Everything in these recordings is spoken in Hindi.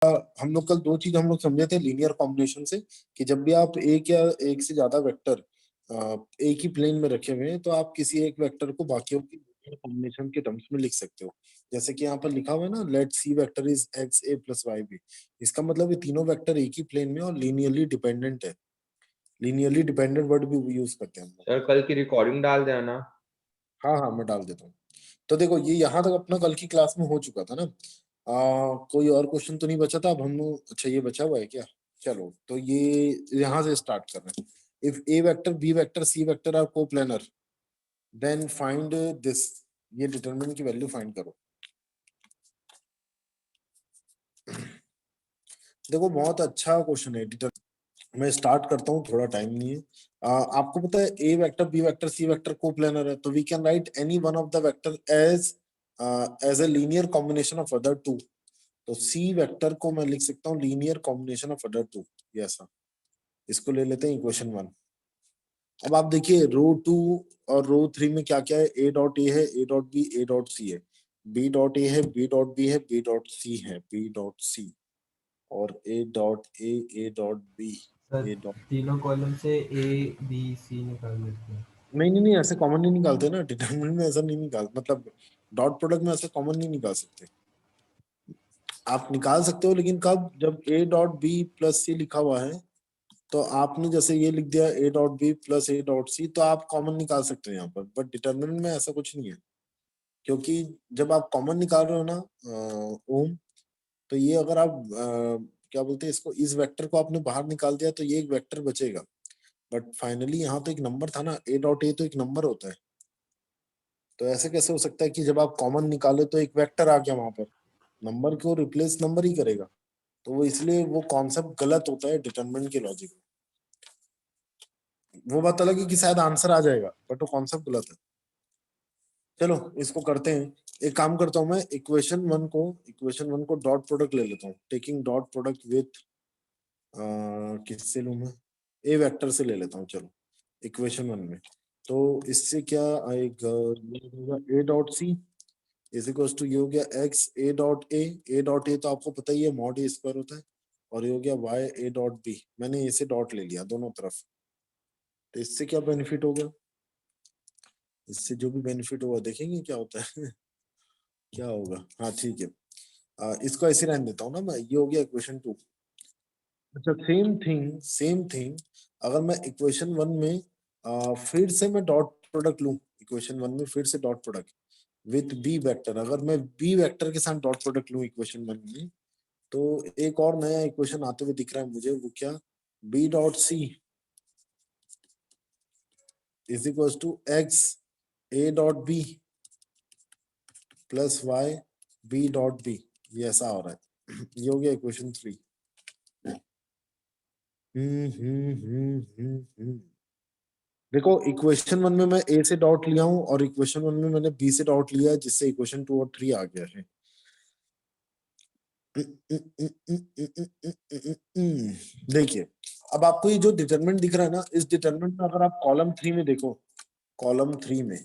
हम लोग कल दो चीज हम लोग समझे थे लीनियर कॉम्बिनेशन से, कि जब भी आप एक या एक से ज्यादा वेक्टर एक ही प्लेन में रखे हुए हैं तो आप किसी एक वेक्टर को बाकियों की लीनियर कॉम्बिनेशन के टर्म्स में लिख सकते हो। जैसे कि यहाँ पर लिखा हुआ है ना, let C vector is x A plus Y B. इसका मतलब ये तीनों वेक्टर एक ही प्लेन में और लीनियरली डिपेंडेंट है। लीनियरली डिपेंडेंट वर्ड भी यूज करते हैं हम लोग। सर कल की रिकॉर्डिंग डाल देना। हाँ हाँ, मैं डाल देता हूँ। तो देखो, ये यहाँ तक अपना कल की क्लास में हो चुका था ना। कोई और क्वेश्चन तो नहीं बचा था। अब हम लोग, अच्छा ये बचा हुआ है क्या? चलो तो ये यहाँ से स्टार्ट कर रहे हैं। If A vector B vector C vector are coplanar then find this. ये डिटरमिनेंट की वैल्यू फाइंड करो। देखो बहुत अच्छा क्वेश्चन है मैं स्टार्ट करता हूँ, थोड़ा टाइम नहीं है। आपको पता है A vector B vector C vector coplanar है, तो we can write any one of the vector as as a linear combination of other two. तो सी वेक्टर को मैं लिख सकता हूँ linear combination of other two, ये ऐसा। इसको ले लेते हैं इक्वेशन वन। अब आप देखिए रो टू और रो थ्री में क्या क्या है। ए डॉट ए है, ए dot B, A dot C है, बी डॉट ए है, बी डॉट बी है, बी डॉट सी है, बी डॉट सी, और ए dot A dot B, sir A dot. तीनों कॉलम से ए बी सी निकाल लेते हैं। नहीं नहीं नहीं, ऐसे कॉमन नहीं निकालते ना डिटरमिनेंट में, ऐसा नहीं निकाल, मतलब डॉट प्रोडक्ट में ऐसे कॉमन नहीं निकाल सकते। आप निकाल सकते हो लेकिन कब? जब A dot B plus C लिखा हुआ है तो आपने जैसे ये लिख दिया A dot B plus A dot C, तो आप कॉमन निकाल सकते हो यहाँ पर। बट डिटरमिनेंट में ऐसा कुछ नहीं है, क्योंकि जब आप कॉमन निकाल रहे हो ना ओम, तो ये अगर आप क्या बोलते हैं इसको, इस वेक्टर को आपने बाहर निकाल दिया तो ये एक वेक्टर बचेगा। बट फाइनली यहाँ तो एक नंबर था ना, ए डॉट ए तो एक नंबर होता है। तो ऐसे कैसे हो सकता है कि जब आप कॉमन निकाले तो एक वेक्टर आ गया वहां पर? नंबर को रिप्लेस नंबर ही करेगा। तो वो इसलिए वो कॉन्सेप्ट गलत होता है डिटरमिनेंट के लॉजिक में। वो बात अलग है कि शायद आंसर आ जाएगा, बट वो कॉन्सेप्ट गलत है। चलो इसको करते हैं। एक काम करता हूँ मैं, equation one co dot product ले लेता हूँ, टेकिंग डॉट प्रोडक्ट विथ किससे लूँ मैं? ए वेक्टर से ले लेता हूँ चलो, इक्वेशन वन में। तो इससे क्या आएगा? A dot c is equal to, ये हो गया x a dot a. A dot a तो आपको पता ही है मॉड ए स्क्वायर होता है। और ये हो गया वाई ए डॉट बी। मैंने ए से डॉट ले लिया दोनों तरफ। तो इससे क्या बेनिफिट हो गया? इससे जो भी बेनिफिट होगा देखेंगे क्या होता है। क्या होगा? हाँ ठीक है। इसको ऐसे रहने देता हूँ ना मैं। ये हो गया इक्वेशन टू। अच्छा सेम थिंग अगर मैं इक्वेशन वन में फिर से मैं डॉट प्रोडक्ट लूं, इक्वेशन वन में फिर से dot product with b vector, अगर मैं बी वेक्टर के साथ डॉट प्रोडक्ट लूं इक्वेशन वन में, तो एक और नया इक्वेशन आते हुए दिख रहा है मुझे। वो क्या? B dot c is equal to x a dot B plus Y b dot b. ये ऐसा हो रहा है। ये हो गया इक्वेशन थ्री। देखो इक्वेशन वन में मैं ए से डॉट लिया हूं और इक्वेशन वन में मैंने बी से डॉट लिया है, जिससे इक्वेशन टू और थ्री आ गया है। देखिए, अब आपको ये जो डिटरमिनेंट दिख रहा है ना, इस डिटरमिनेंट में अगर आप कॉलम थ्री में देखो, कॉलम थ्री में,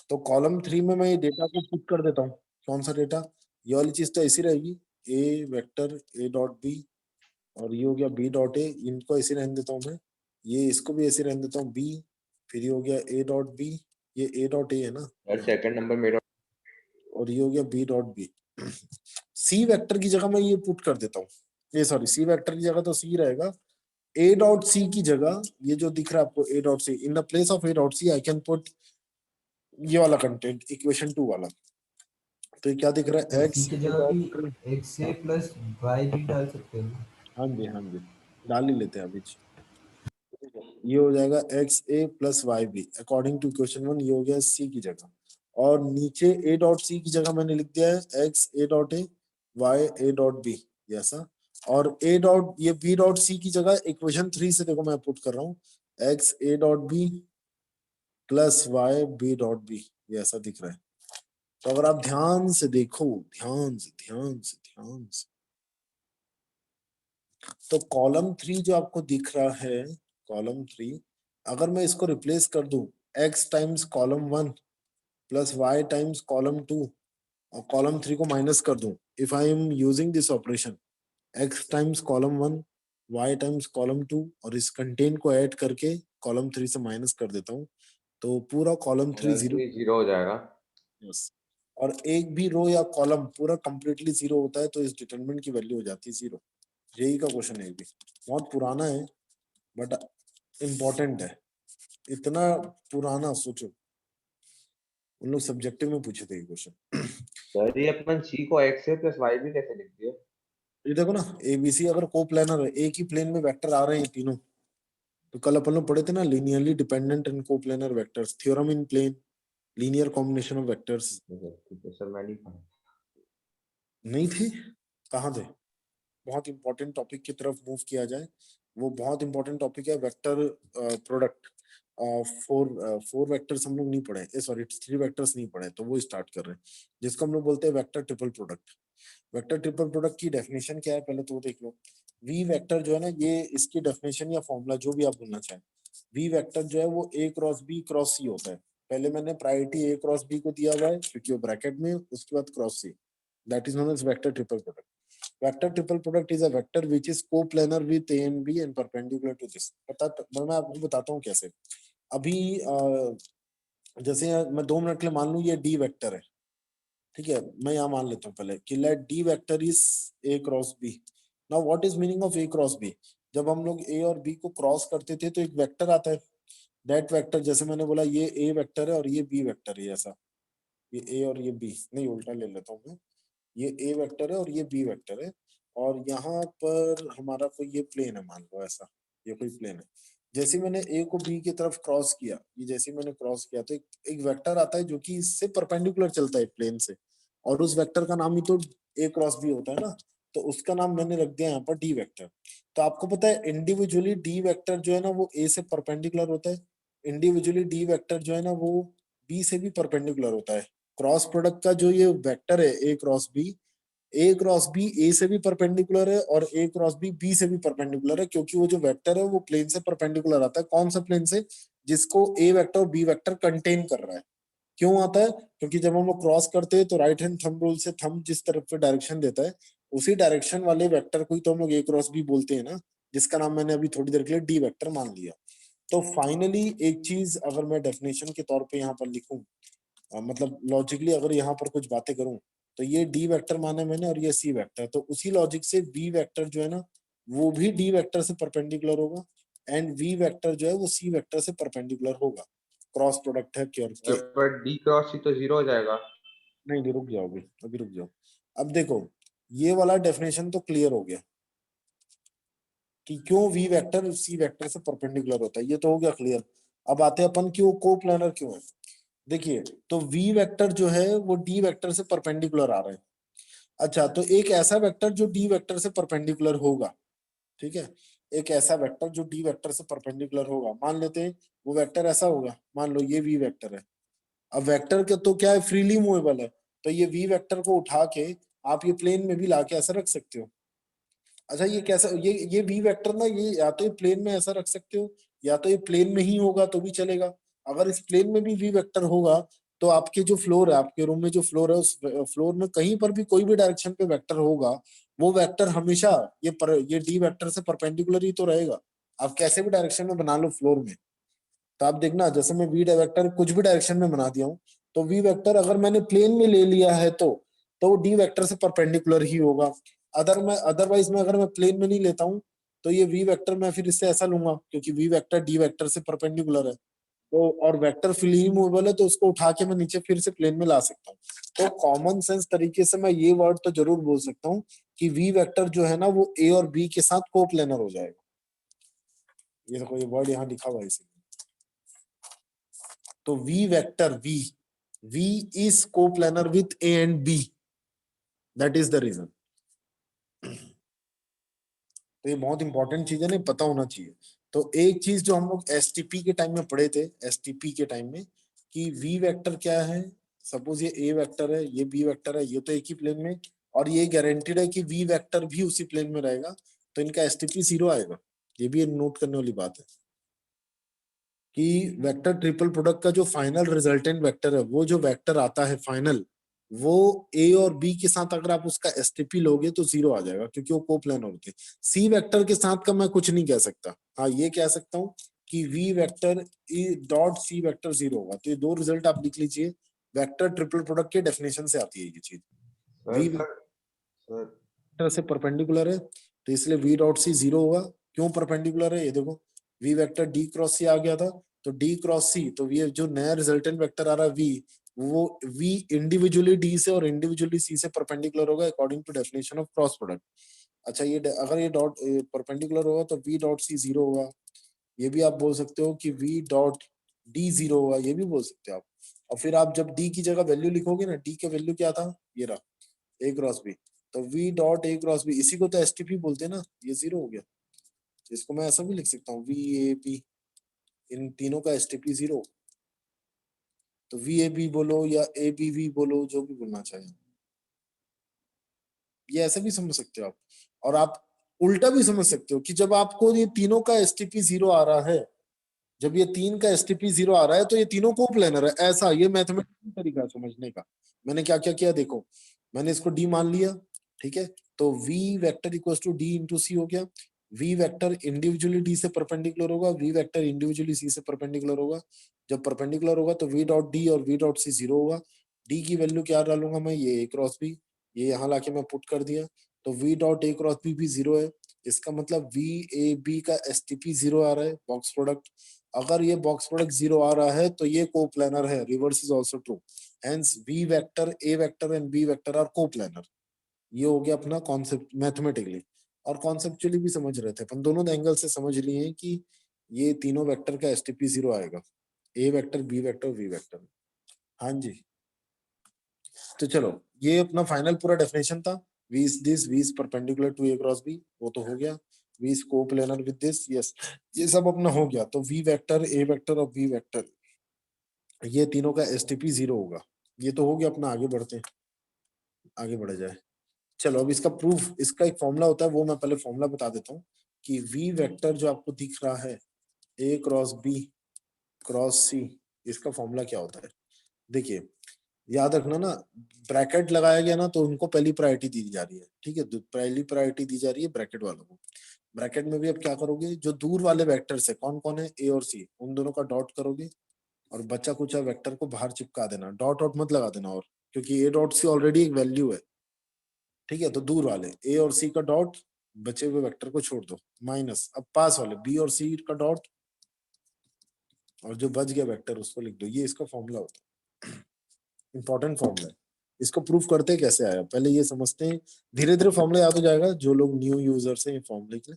तो कॉलम थ्री में मैं ये डेटा को पुट कर देता हूँ। कौन सा डेटा? ये वाली चीज तो ऐसी रहेगी, ए वेक्टर ए डॉट बी, और ये हो गया बी डॉट ए। इनको ऐसे रहने देता हूँ मैं। ये इसको भी ऐसे रहने देता हूँ बी। फिर ये हो गया ए डॉट बी, ये ए डॉट ए है ना, सर सेकंड नंबर मेरा। और ये हो गया B dot b. C vector की जगह मैं ये पुट कर देता हूँ, ये सॉरी सी वेक्टर की जगह तो सी रहेगा। ए डॉट सी की जगह ये जो दिख रहा है आपको a dot c, in the place of a dot c I can put ये वाला कंटेंट, इक्वेशन टू वाला। तो ये क्या दिख रहा सर है? सी एक्स की ए जगह भी डॉट, एक्स से प्लस वाई भी डाल सकते हैं। हाँ जी हाँ जी, डाल ही लेते हैं अभी। ये हो जाएगा x A plus Y b according to equation one. ये हो गया सी की जगह, और नीचे ए डॉट सी की जगह मैंने लिख दिया है x a dot a y a dot b जैसा। और ए डॉट ये बी डॉट सी की जगह इक्वेशन थ्री से देखो मैं पुट कर रहा हूँ x a dot B plus Y b dot b, ये ऐसा दिख रहा है। तो अगर आप ध्यान से देखो, ध्यान से, तो कॉलम थ्री जो आपको दिख रहा है, कॉलम थ्री, अगर मैं इसको रिप्लेस कर दूं x times column one plus y times column two, और कॉलम थ्री को माइनस कर दूं, if I am using this operation, x times column 1, y times column 2 और इस कंटेन को ऐड करके कॉलम 3 से माइनस कर देता हूँ, तो पूरा कॉलम 3 जीरो। 0 हो जाएगा। यस, और एक भी रो या कॉलम पूरा कंप्लीटली जीरो होता है तो इस डिटरमिनेंट की वैल्यू हो जाती है जीरो। यही का क्वेश्चन है, ये भी बहुत पुराना है बट इम्पोर्टेंट है। इतना पुराना, सोचो उन लोग सब्जेक्टिव में पूछे थे ये क्वेश्चन। सर ये अपन c को x है प्लस y भी कैसे लिख दिए? ये देखो ना, एबीसी अगर को प्लानर है, एक ही प्लेन में वेक्टर आ रहे हैं तीनों, तो कल अपन लोग पढ़े थे ना linearly dependent and coplanar vectors theorem in plane, linear combination of vectors. ठीक है सर, मैं नहीं पढ़ा। नहीं थे? कहाँ थे? बहुत इंपॉर्टेंट टॉपिक की तरफ मूव किया जाए। वो बहुत इंपॉर्टेंट टॉपिक है वेक्टर प्रोडक्ट। फोर वेक्टर्स हम लोग नहीं पढ़े, सॉरी 3 वेक्टर्स नहीं पढ़े, तो वो स्टार्ट कर रहे हैं जिसको हम लोग बोलते हैं vector triple product. Vector triple product की डेफिनेशन क्या है पहले तो वो देख लो। वी वेक्टर जो है ना, ये इसकी डेफिनेशन या फॉर्मूला जो भी आप बोलना चाहें, वी वेक्टर जो है वो ए क्रॉस बी क्रॉस सी होता है। पहले मैंने प्रायोरिटी ए क्रॉस बी को दिया हुआ है क्योंकि वो ब्रैकेट में, उसके बाद cross c, that is known as vector triple product. Vector triple product is a vector which is coplanar with a and b and perpendicular to this. मैं आपको बताता हूँ कैसे। अभी जैसे मैं 2 मिनट के लिए मान लूं ये डी वेक्टर है, ठीक है, मैं यहाँ मान लेता हूँ पहले कि let d vector is a cross b. Now what is meaning of a cross b? जब हम लोग ए और बी को क्रॉस करते थे तो एक वेक्टर आता है, दैट वेक्टर, जैसे मैंने बोला ये ए वेक्टर है और ये बी वेक्टर है, ऐसा ये ए और ये बी, नहीं उल्टा ले लेता हूँ मैं, ये ए वेक्टर है और ये बी वेक्टर है, और यहाँ पर हमारा कोई ये प्लेन है, मान लो ऐसा ये कोई प्लेन है। जैसे मैंने ए को बी की तरफ क्रॉस किया, ये जैसे मैंने क्रॉस किया तो एक वेक्टर आता है जो कि इससे परपेंडिकुलर चलता है प्लेन से, और उस वेक्टर का नाम ही तो ए क्रॉस बी होता है ना, तो उसका नाम मैंने रख दिया यहाँ पर डी वेक्टर। तो आपको पता है इंडिविजुअली डी वेक्टर जो है ना वो ए से परपेंडिकुलर होता है, इंडिविजुअली डी वेक्टर जो है ना वो बी से भी परपेंडिकुलर होता है। क्रॉस प्रोडक्ट का जो ये वेक्टर है ए क्रॉस बी ए से भी परपेंडिकुलर है और ए क्रॉस बी बी से भी परपेंडिकुलर है, क्योंकि वो जो वेक्टर है वो प्लेन से परपेंडिकुलर आता है। कौन सा प्लेन से? जिसको ए वेक्टर और बी वेक्टर कंटेन कर रहा है। क्यों आता है? क्योंकि जब हम लोग क्रॉस करते हैं तो राइट हैंड थंब रूल से थंब जिस तरफ पे डायरेक्शन देता है, उसी डायरेक्शन वाले वेक्टर को ही तो हम लोग ए क्रॉस बी बोलते हैं ना, जिसका नाम मैंने अभी थोड़ी देर के लिए डी वेक्टर मान लिया। तो फाइनली एक चीज अगर मैं डेफिनेशन के तौर पे यहाँ पर लिखूं, मतलब लॉजिकली अगर यहाँ पर कुछ बातें करूं, तो ये डी वेक्टर माना मैंने और ये सी वेक्टर, तो उसी लॉजिक से वी वेक्टर जो है ना वो भी डी वेक्टर से परपेंडिकुलर होगा, एंड वी वेक्टर जो है वो सी वेक्टर से परपेंडिकुलर होगा। क्रॉस प्रोडक्ट है क्योर के। पर d क्रॉस c तो 0 हो जाएगा। नहीं नहीं, रुक जाओ अभी रुक जाओ। अब देखो, ये वाला डेफिनेशन तो क्लियर हो गया कि क्यों वी वेक्टर सी वेक्टर से परपेंडिकुलर होता है, ये तो हो गया क्लियर। अब आते हैं अपन कि वो कोप्लानर क्यों है। देखिए, तो वी वेक्टर जो है वो डी वेक्टर से परपेंडिकुलर आ रहा है। अच्छा, तो एक ऐसा वेक्टर जो डी वेक्टर से परपेंडिकुलर होगा, ठीक है, एक ऐसा वेक्टर जो डी वेक्टर से परपेंडिकुलर होगा, मान लेते हैं वो वेक्टर ऐसा होगा, मान लो ये वी वेक्टर है। अब वेक्टर के तो क्या है, फ्रीली मूवेबल है, तो ये वी वेक्टर को उठा के आप ये प्लेन में भी लाके ऐसा रख सकते हो। अच्छा, ये कैसा, ये वी वेक्टर ना, ये या तो ये प्लेन में ऐसा रख सकते हो या तो ये प्लेन में ही होगा तो भी चलेगा। अगर इस प्लेन में भी वी वेक्टर होगा तो आपके जो फ्लोर है, आपके रूम में जो फ्लोर है, उस फ्लोर में कहीं पर भी कोई भी डायरेक्शन पे वेक्टर होगा, वो वेक्टर हमेशा ये डी वेक्टर से परपेंडिकुलर ही तो रहेगा। आप कैसे भी डायरेक्शन में बना लो फ्लोर में, तो आप देखना जैसे मैं वी वेक्टर कुछ भी डायरेक्शन में बना दिया हूँ, तो वी वेक्टर अगर मैंने प्लेन में ले लिया है तो वो डी वेक्टर से परपेंडिकुलर ही होगा। अदरवाइज में अगर मैं प्लेन में नहीं लेता हूँ तो ये वी वेक्टर मैं फिर इससे ऐसा लूंगा, क्योंकि वी वेक्टर डी वेक्टर से परपेंडिकुलर है, तो और वेक्टर फ्रीली मूवेबल है, तो उसको उठा के मैं नीचे फिर से प्लेन में ला सकता हूँ। तो कॉमन सेंस तरीके से मैं ये वर्ड तो जरूर बोल सकता हूँ कि वी वेक्टर जो है ना वो ए और बी के साथ कोप्लेनर हो जाएगा। ये देखो, ये वर्ड यहाँ लिखा हुआ है इसी। तो we vector v is coplanar with a and b, that is the reason. तो ये बहुत इंपॉर्टेंट चीज है ना, पता होना चाहिए। तो एक चीज जो हम लोग एसटीपी के टाइम में पढ़े थे, एसटीपी के टाइम में, कि वी वेक्टर क्या है, सपोज ये ए वेक्टर है, ये बी वेक्टर है, ये तो एक ही प्लेन में, और ये गारंटीड है कि वी वेक्टर भी उसी प्लेन में रहेगा, तो इनका एसटीपी 0 आएगा। ये भी नोट करने वाली बात है कि वेक्टर ट्रिपल प्रोडक्ट का जो फाइनल रिजल्टेंट वेक्टर है, वो जो वेक्टर आता है फाइनल, वो ए और बी के साथ अगर आप उसका एसटीपी लोगे तो 0 आ जाएगा, क्योंकि वो कोप्लानर होते हैं। सी वेक्टर के साथ का मैं कुछ नहीं कह सकता, हाँ ये कह सकता हूँ कि we vector dot c vector 0 होगा। तो ये दो रिजल्ट आप लिख लीजिए, वेक्टर ट्रिपल प्रोडक्ट के डेफिनेशन से आती है ये चीज। वी सर वेक्टर से परपेंडिकुलर है तो इसलिए वी डॉट सी 0 होगा। क्यों परपेंडिकुलर है, ये देखो वी वेक्टर डी क्रॉस सी आ गया था, तो डी क्रॉस सी, तो ये जो नया रिजल्टेंट वेक्टर आ रहा है वी, वो वी इंडिविजुअली डी से और इंडिविजुअली सी से परपेंडिकुलर होगा according to definition of cross product. अच्छा ये अगर ये डॉट परपेंडिकुलर होगा तो वी डॉट सी 0 होगा। ये भी आप बोल सकते हो कि वी डॉट डी 0 होगा, ये भी बोल सकते हो आप। और फिर आप जब डी की जगह वैल्यू लिखोगे ना, डी का वैल्यू क्या था, ये रहा ए क्रॉस बी, तो we dot a cross b, इसी को तो एसटीपी बोलते हैं ना, ये 0 हो गया। तो इसको मैं ऐसा भी लिख सकता हूँ, वी ए बी, इन तीनों का एसटीपी 0। तो वी ए बी बोलो या ए बी वी बोलो, जो भी बोलना चाहे, ये ऐसे भी समझ सकते हो आप। और आप उल्टा भी समझ सकते हो कि जब आपको ये तीनों का एसटीपी 0 आ रहा है, जब ये तीन का एसटीपी 0 आ रहा है तो ये तीनों को प्लेनर है, ऐसा ये मैथमेटिकल तरीका है समझने का। मैंने क्या क्या किया देखो, मैंने इसको डी मान लिया, ठीक है, तो we vector equal to D into C हो गया। वी वेक्टर इंडिविजुअली डी से परपेंडिकुलर होगा, वी वेक्टर इंडिविजुअली सी से परपेंडिकुलर होगा। जब परपेंडिकुलर होगा तो वी डॉट डी और वी डॉट सी 0 होगा। डी की वैल्यू क्या डालूंगा मैं, ये ए क्रॉस बी, ये यहाँ लाके मैं पुट कर दिया, तो we dot a cross b भी 0 है। इसका मतलब वी ए बी का एसटीपी 0 आ रहा है, बॉक्स प्रोडक्ट। अगर ये बॉक्स प्रोडक्ट 0 आ रहा है तो ये कोप्लानर है, reverse is also true. Hence v vector, A vector and B vector are coplanar. ये हो गया अपना कॉन्सेप्ट मैथमेटिकली। और कॉन्सेप्चुअली भी समझ रहे थे अपन, दोनों एंगल से समझ लिए हैं कि ये तीनों वेक्टर का एसटीपी 0 आएगा, A vector B vector V vector. हाँ जी, तो चलो ये अपना फाइनल पूरा डेफिनेशन था। V is this, V is perpendicular to A cross B, वो तो हो गया। V is coplanar with this, yes, ये सब अपना हो गया। तो V वेक्टर, A वेक्टर और B वेक्टर, ये तीनों का एसटीपी 0 होगा। ये तो हो गया अपना, आगे बढ़ते हैं, आगे बढ़ा जाए। चलो अब इसका प्रूफ, इसका एक फॉर्मूला होता है, वो मैं पहले फॉर्मूला बता देता हूँ कि V वेक्टर जो आपको दिख रहा है A cross B cross C, इसका फॉर्मूला क्या होता है। देखिए याद रखना ना, ब्रैकेट लगाया गया ना तो उनको पहली प्रायोरिटी दी जा रही है, ठीक है, पहली प्रायोरिटी दी जा रही है ब्रैकेट वालों को। ब्रैकेट में भी अब क्या करोगे, जो दूर वाले वेक्टर्स है कौन कौन है, ए और सी, उन दोनों का डॉट करोगे और बचा कुचा वेक्टर को बाहर चिपका देना, डॉट डॉट मत लगा देना, और क्योंकि ए डॉट सी ऑलरेडी एक वैल्यू है, ठीक है, तो दूर वाले ए और सी का डॉट, बचे हुए वेक्टर को छोड़ दो, माइनस, अब पास वाले बी और सी का डॉट, और जो बच गया वेक्टर उसको लिख दो। ये इसका फॉर्मूला होता है, इंपॉर्टेंट फॉर्मूला है। इसको प्रूफ करते कैसे आया, पहले ये समझते हैं, धीरे धीरे फॉर्मूला याद हो जाएगा। जो लोग न्यू यूजर्स हैं फॉर्मूले के,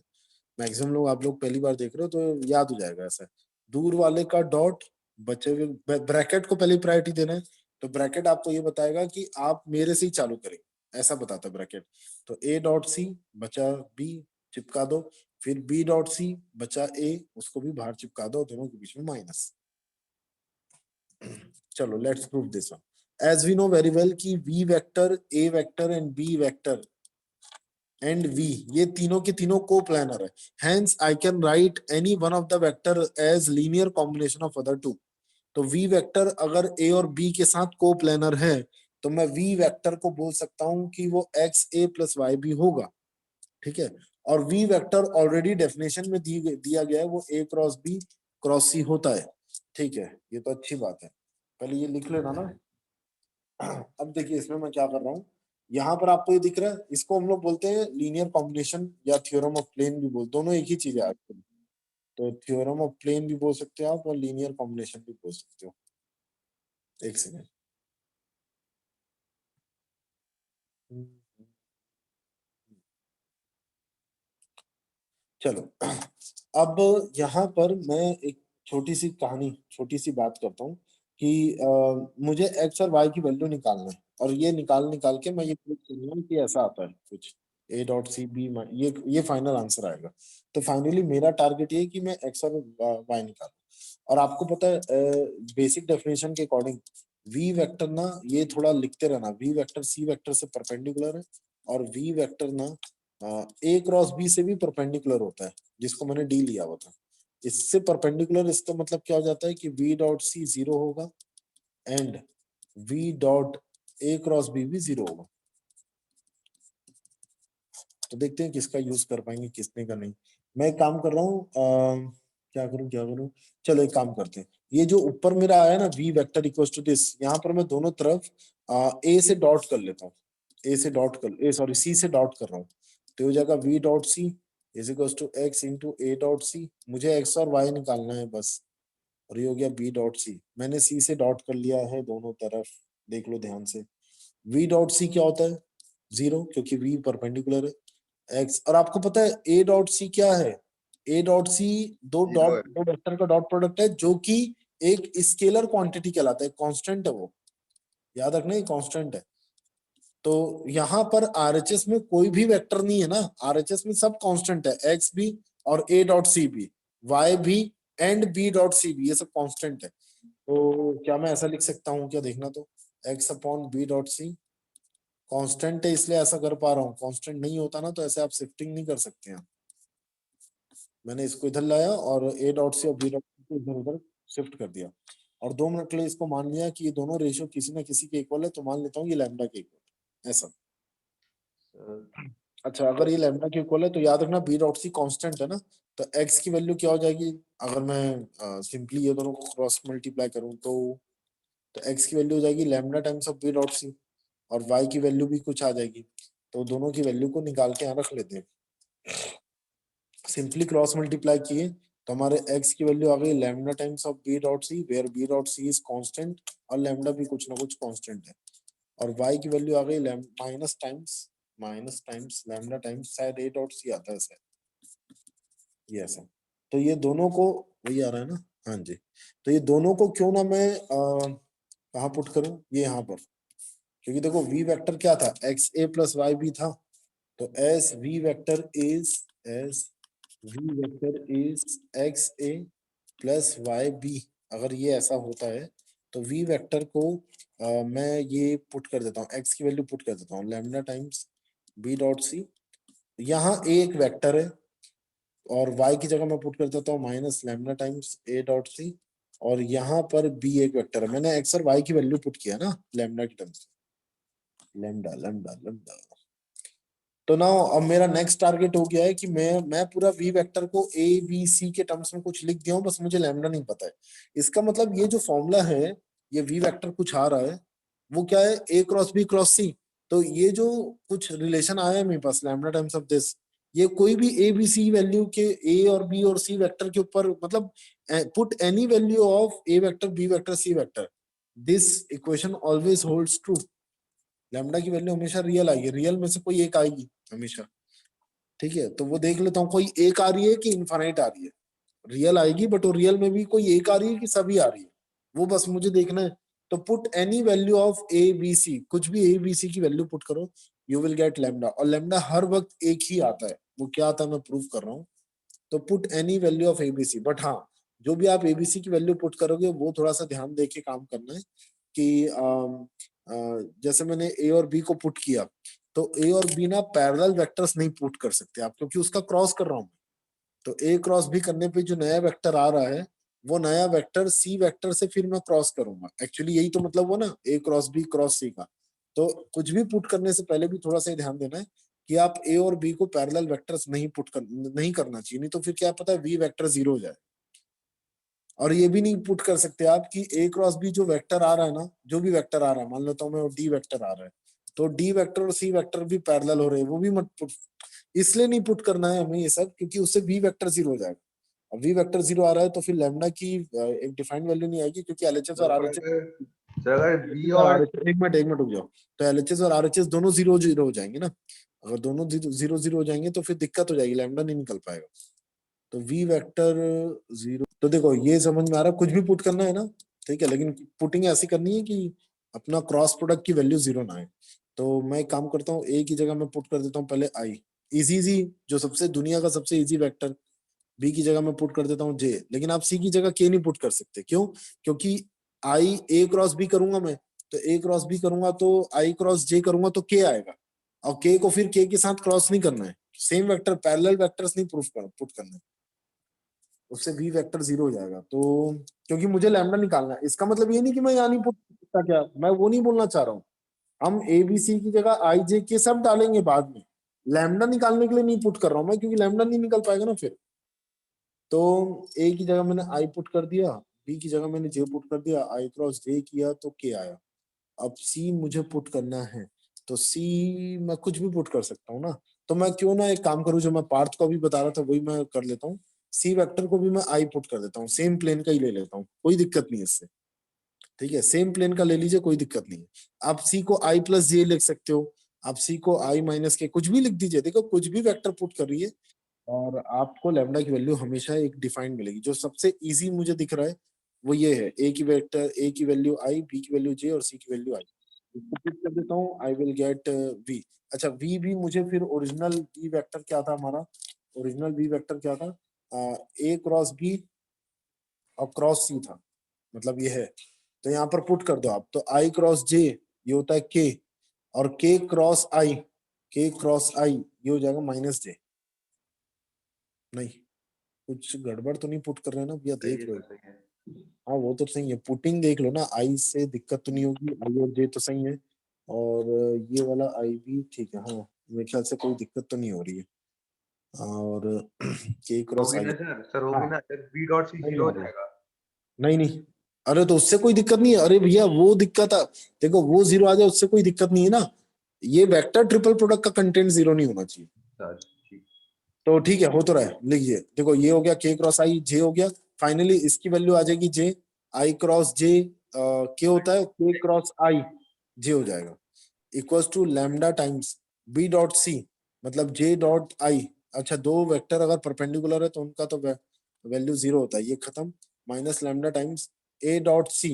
मैक्सिमम लोग, आप लोग पहली बार देख रहे हो तो याद हो जाएगा ऐसा। दूर वाले का डॉट, बचे हुए ब्रैकेट को पहले प्रायोरिटी देना है, तो ब्रैकेट आपको ये बताएगा कि आप मेरे से ही चालू करें, ऐसा बताता है ब्रैकेट। तो ए डॉट सी बचा बी, चिपका दो, फिर बी डॉट सी बचा ए, उसको भी बाहर चिपका दो, दोनों के बीच में माइनस। चलो let's prove this one. As we know very well कि we vector, A vector and B vector and V, ये तीनों के तीनों को प्लानर है। Hence I can write any one of the vector as linear combination of other two. तो V वेक्टर अगर A और B के साथ को प्लानर है तो मैं V वेक्टर को बोल सकता हूं कि वो XA प्लस YB होगा, ठीक है। और V वेक्टर ऑलरेडी डेफिनेशन में दिया गया है, वो A cross B cross C होता है, ठीक है, ये तो अच्छी बात है, पहले ये लिख लेना ना। अब देखिए इसमें मैं क्या कर रहा हूँ, यहाँ पर आपको ये दिख रहा है, इसको हम लोग बोलते हैं लीनियर कॉम्बिनेशन या थ्योरम ऑफ प्लेन भी बोलते, दोनों एक ही चीज है आजकल। तो थ्योरम ऑफ प्लेन भी बोल सकते हो आप और लीनियर कॉम्बिनेशन भी बोल सकते हो। एक सेकेंड, चलो अब यहाँ पर मैं एक छोटी सी कहानी, छोटी सी बात करता हूँ कि मुझे एक्स और वाई की वैल्यू निकालना है, और ये निकाल के मैं ये प्रूव करूंगा कि ऐसा आता है कुछ ए डॉट सी बी, ये फाइनल आंसर आएगा। तो फाइनली मेरा टारगेट ये है कि मैं एक्स और वाई निकालूं। और आपको पता है बेसिक डेफिनेशन के अकॉर्डिंग वी वेक्टर ना, ये थोड़ा लिखते रहना, वी वेक्टर सी वेक्टर से परपेंडिकुलर है, और वी वेक्टर ना ए क्रॉस बी से भी परपेंडिकुलर होता है, जिसको मैंने डी लिया हुआ था। इससे परपेंडिकुलर, इसका मतलब क्या हो जाता है कि v डॉट सी 0 होगा and v dot a cross b भी 0 होगा। तो देखते हैं किसका यूज कर पाएंगे किसने का नहीं। मैं एक काम कर रहा हूँ, क्या करूँ, चलो एक काम करते हैं। ये जो ऊपर मेरा आया ना v vector equals to this, यहाँ पर मैं दोनों तरफ a से डॉट कर लेता हूँ, a से डॉट कर सॉरी c से डॉट कर रहा हूँ। तो हो जाएगा v dot c is equals to x into a dot c। मुझे x और y निकालना है बस, और ये हो गया b डॉट c। मैंने c से डॉट कर लिया है दोनों तरफ, देख लो ध्यान से। v डॉट c क्या होता है? 0, क्योंकि v परपेंडिकुलर है x। और आपको पता है a डॉट c क्या है? a डॉट c जीरो है। दो वेक्टर का डॉट प्रोडक्ट है, जो कि एक स्केलर क्वांटिटी कहलाता है, कांस्टेंट है वो, याद रखना ये कांस्टेंट है। तो यहाँ पर आरएचएस में कोई भी वेक्टर नहीं है ना, आरएचएस में सब कांस्टेंट है, एक्स भी और a डॉट सी भी, y भी एंड b डॉट सी भी, ये सब कांस्टेंट है। तो क्या मैं ऐसा लिख सकता हूँ क्या? देखना तो, x upon b dot c constant है इसलिए ऐसा कर पा रहा हूँ, कांस्टेंट नहीं होता ना तो ऐसे आप शिफ्टिंग नहीं कर सकते हैं। मैंने इसको इधर लाया और a डॉट सी और b डॉट सी को इधर उधर शिफ्ट कर दिया, और 2 मिनट के लिए इसको मान लिया कि ये दोनों रेशियो किसी ना किसी के इक्वल है, तो मान लेता हूँ ये लैम्डा के इक्वल ऐसा। अच्छा, अगर ये लैम्डा के इक्वल है तो याद रखना b डॉट सी कांस्टेंट है ना, तो x की वैल्यू क्या हो जाएगी? अगर मैं सिंपली ये दोनों को क्रॉस मल्टीप्लाई करूं तो x की वैल्यू हो जाएगी lambda times of b dot सी, और y की वैल्यू भी कुछ आ जाएगी। तो दोनों की वैल्यू को निकाल के यहाँ रख लेते हैं, सिंपली क्रॉस मल्टीप्लाई किए तो हमारे x की वैल्यू आ गई lambda times of b dot c, where b dot c is constant और लैम्डा भी कुछ ना कुछ कांस्टेंट है। और y की वैल्यू आ गई माइनस टाइम्स लैम्डा टाइम्स शायद a डॉट सी आता है शायद, ये ऐसा। तो ये दोनों को, वही आ रहा है ना, हाँ जी। तो ये दोनों को क्यों ना मैं कहाँ पुट करूं? ये यहाँ पर, क्योंकि देखो v वेक्टर क्या था? एक्स ए प्लस वाई बी था। तो as v vector is x A plus Y b, अगर ये ऐसा होता है तो v वेक्टर को मैं ये पुट कर देता हूँ, x की वैल्यू पुट कर देता हूँ lambda times b dot c. यहाँ a एक वेक्टर है और y की जगह मैं पुट कर देता हूँ minus lambda times a dot सी, और यहाँ पर b एक वेक्टर है, मैंने x और y की वैल्यू पुट किया ना लैम्डा की टर्म्स, लैम्डा लैम्डा लैम्डा। तो ना अब मेरा नेक्स्ट टारगेट हो गया है कि मैं पूरा वी वेक्टर को ए बी सी के टर्म्स में कुछ लिख दिया हूँ, बस मुझे लैम्डा नहीं पता है। इसका मतलब ये जो फॉर्मूला है, ये वी वेक्टर कुछ आ रहा है, वो क्या है? ए क्रॉस बी क्रॉस सी। तो ये जो कुछ रिलेशन आया है मेरे पास लैम्डा टाइम्स ऑफ दिस, ये कोई भी ए बी सी वैल्यू के, ए और बी और सी वेक्टर के ऊपर, मतलब put any value of a vector B vector C vector, this equation always holds true. Lambda की वैल्यू हमेशा रियल आएगी, रियल में से कोई एक आएगी हमेशा, ठीक है? तो वो देख लेता हूँ कोई एक आ रही है कि इनफाइनाइट आ रही है, रियल आएगी, बट वो रियल में भी कोई एक आ रही है कि सभी आ रही है, वो बस मुझे देखना है। तो put any value of a B c, कुछ भी ए बी सी की वैल्यू पुट करो, यू विल गेट लैम्डा। और लैम्डा हर वक्त एक ही आता है, वो क्या आता है मैं प्रूव कर रहा हूँ। तो put any value of ABC, but हाँ, जो भी आप एबीसी की वैल्यू पुट करोगे वो थोड़ा सा ध्यान देके काम करना है कि जैसे मैंने ए और बी को पुट किया, तो ए और बी ना पैरेलल वेक्टर्स नहीं पुट कर सकते आप, क्योंकि उसका क्रॉस कर रहा हूँ। तो ए क्रॉस बी करने पे जो नया वेक्टर आ रहा है, वो नया वेक्टर सी वेक्टर से फिर मैं क्रॉस करूंगा, एक्चुअली यही तो मतलब हुआ ना ए क्रॉस बी क्रॉस सी का। तो कुछ भी पुट करने से पहले भी थोड़ा सा ध्यान देना है कि आप ए और बी को पैरेलल वेक्टर्स नहीं करना चाहिए, नहीं तो फिर क्या पता है वी वेक्टर 0 हो जाए। और ये भी नहीं पुट कर सकते आप कि ए क्रॉस बी जो वेक्टर आ रहा है ना, जो भी वेक्टर आ रहा है, मान लेता हूँ मैं डी वेक्टर आ रहा है, तो डी वेक्टर और सी वेक्टर भी पैरेलल हो रहे हैं, वो भी मत पुट, इसलिए नहीं पुट करना है हमें ये सब, क्योंकि उससे वी वेक्टर 0 हो जाएगा। अब वी वेक्टर 0 आ रहा है तो फिर लैम्डा की एक डिफाइंड वैल्यू नहीं आएगी, क्योंकि एलएचएस और आरएचएस, सर अगर बी और एक मिनट रुक जाओ, तो एलएचएस और आरएचएस दोनों 0 0 हो जाएंगे ना। अगर दोनों 0 0 हो जाएंगे तो फिर दिक्कत हो जाएगी, लैम्डा नहीं निकल पाएगा। तो वी वेक्टर 0, तो देखो ये समझ में आ रहा है, कुछ भी पुट करना है ना, ठीक है, लेकिन पुटिंग ऐसी करनी है कि अपना क्रॉस प्रोडक्ट की वैल्यू 0 ना आए। तो मैं एक काम करता हूँ, ए की जगह मैं पुट कर देता हूँ पहले आई, इजी जो सबसे दुनिया का सबसे इजी वेक्टर। बी की जगह मैं पुट कर देता हूँ जे, लेकिन आप सी की जगह के नहीं पुट कर सकते, क्यों? क्योंकि आई ए क्रॉस बी करूंगा मैं, तो ए क्रॉस बी करूंगा तो आई क्रॉस जे करूंगा तो के आएगा, और के को फिर के साथ क्रॉस नहीं करना है, सेम वेक्टर पैरेलल वेक्टर्स नहीं पुट करना है, उससे वी वेक्टर 0 हो जाएगा। तो क्योंकि मुझे लैम्डा निकालना है, इसका मतलब ये नहीं कि मैं यहाँ नहीं पुट सकता, क्या मैं वो नहीं बोलना चाह रहा हूँ, हम ए बी सी की जगह आई जे के सब डालेंगे बाद में, लैम्डा निकालने के लिए नहीं पुट कर रहा हूं मैं, क्योंकि लैम्डा नहीं निकल पाएगा ना फिर। तो ए की जगह मैंने आई पुट कर दिया, बी की जगह मैंने जे पुट कर दिया, आई क्रॉस जे किया तो के आया। अब सी मुझे पुट करना है, तो सी मैं कुछ भी पुट कर सकता हूँ ना। तो मैं क्यों ना एक काम करूं, जो मैं पार्थ को भी बता रहा था वही मैं कर लेता हूँ। सी वेक्टर को भी मैं आई पुट कर देता हूँ, सेम प्लेन का ही ले लेता हूँ, कोई दिक्कत नहीं है इससे। ठीक है, सेम प्लेन का ले लीजिए, कोई दिक्कत नहीं है। आप सी को आई प्लस जे लिख सकते हो, आप सी को आई माइनस के कुछ भी लिख दीजिए, देखो कुछ भी वेक्टर पुट कर रही है और आपको लैम्डा की वैल्यू हमेशा एक डिफाइंड मिलेगी। जो सबसे इजी मुझे दिख रहा है वो ये है, ए की वेक्टर, ए की वैल्यू आई, बी की वैल्यू जे और सी की वैल्यू आई। इसको पुट कर देता हूँ, आई विल गेट वी। अच्छा, वी भी मुझे फिर ओरिजिनल वी वेक्टर क्या था हमारा, ओरिजिनल वी वेक्टर क्या था, ए क्रॉस बी और क्रॉस सी था, मतलब ये है। तो यहाँ पर पुट कर दो आप, तो आई क्रॉस जे ये होता है के, और के क्रॉस आई, के क्रॉस आई ये हो जाएगा माइनस जे। नहीं, कुछ गड़बड़ तो नहीं पुट कर रहे हैं ना भैया, सही देख है लो। सर, सही है। हाँ वो तो सही है, पुटिंग देख लो ना, आई से दिक्कत तो नहीं होगी, आई और जे तो सही है। और ये वाला आई भी ठीक है, हाँ मेरे ख्याल से कोई दिक्कत तो नहीं हो रही है। और के क्रॉस होगी आई, ना सर, सर होगी हाँ ना सर, बी डॉट सी नहीं जीरो आ हो रही, जाएगा। नहीं नहीं, अरे तो उससे कोई दिक्कत नहीं है, अरे भैया वो दिक्कत है, देखो वो जीरो आ जाए उससे कोई दिक्कत नहीं है ना। ये वेक्टर ट्रिपल प्रोडक्ट का कंटेंट जीरो नहीं होना चाहिए। सर ठीक। तो ठीक है, हो तो रहा है, लिखिए देखो ये हो गया के क्रॉस आई, जे हो गया। फाइनली इसकी वैल्यू आ जाएगी जे, आई क्रॉस जे के होता है के क्रॉस आई, जे हो जाएगा equals to lambda times b dot c, मतलब जे डॉट आई। अच्छा, दो वेक्टर अगर परपेंडिकुलर है तो उनका तो वैल्यू जीरो होता है, ये खत्म, minus lambda times a dot c,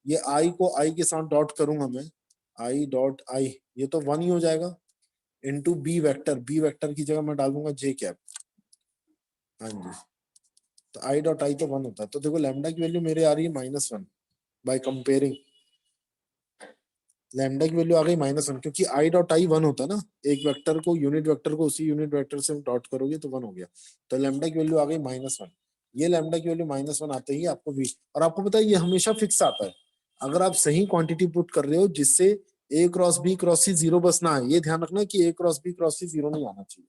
ये आई को आई के साथ डॉट करूंगा मैं, आई डॉट आई ये तो वन ही हो जाएगा, into b vector, B vector की जगह मैं डाल दूंगा जे कैप। हाँ जी, तो आई डॉट आई तो वन होता है, तो देखो लैम्डा की वैल्यू मेरे आ रही है -1 बाय कंपेयरिंग, लैम्डा की वैल्यू आ गई -1, क्योंकि आई डॉट आई वन होता है ना, एक वेक्टर को, यूनिट वेक्टर को उसी यूनिट वेक्टर से डॉट करोगे तो वन हो गया। तो लैम्डा की वैल्यू आ गई -1, ये लैम्डा की वैल्यू -1 आते ही आपको भी, और आपको पता है ये हमेशा फिक्स आता है अगर आप सही क्वांटिटी पुट कर रहे हो, जिससे ए क्रॉस बी क्रॉस सी जीरो बस ना है। ये ध्यान रखना कि ए क्रॉस बी क्रॉस सी जीरो नहीं आना चाहिए।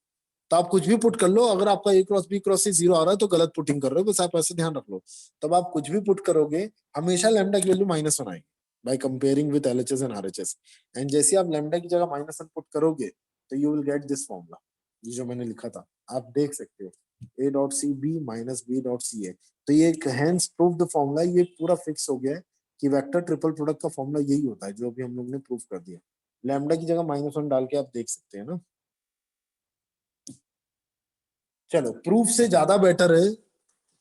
तो आप कुछ भी पुट कर लो, अगर आपका ए क्रॉस बी क्रॉस सी जीरो आ रहा है तो गलत पुटिंग कर रहे हो, बस आप ऐसे ध्यान रख लो। तब आप कुछ भी पुट करोगे हमेशा लैम्डा की वैल्यू -1 आएगी by comparing with LHS and RHS. And जैसे आप लैम्डा की जगह -1 पुट करोगे तो you will get this formula, ये जो मैंने लिखा था आप देख सकते हो, A dot C B minus B dot C A. तो ये हैंस प्रूव्ड फॉर्मूला, ये पूरा फिक्स हो गया है कि वेक्टर ट्रिपल प्रोडक्ट का फॉर्मूला यही होता है, जो अभी हम लोग ने प्रूव कर दिया। लैम्डा की जगह -1 डाल के आप देख सकते हैं ना। चलो, प्रूफ से ज्यादा बेटर है,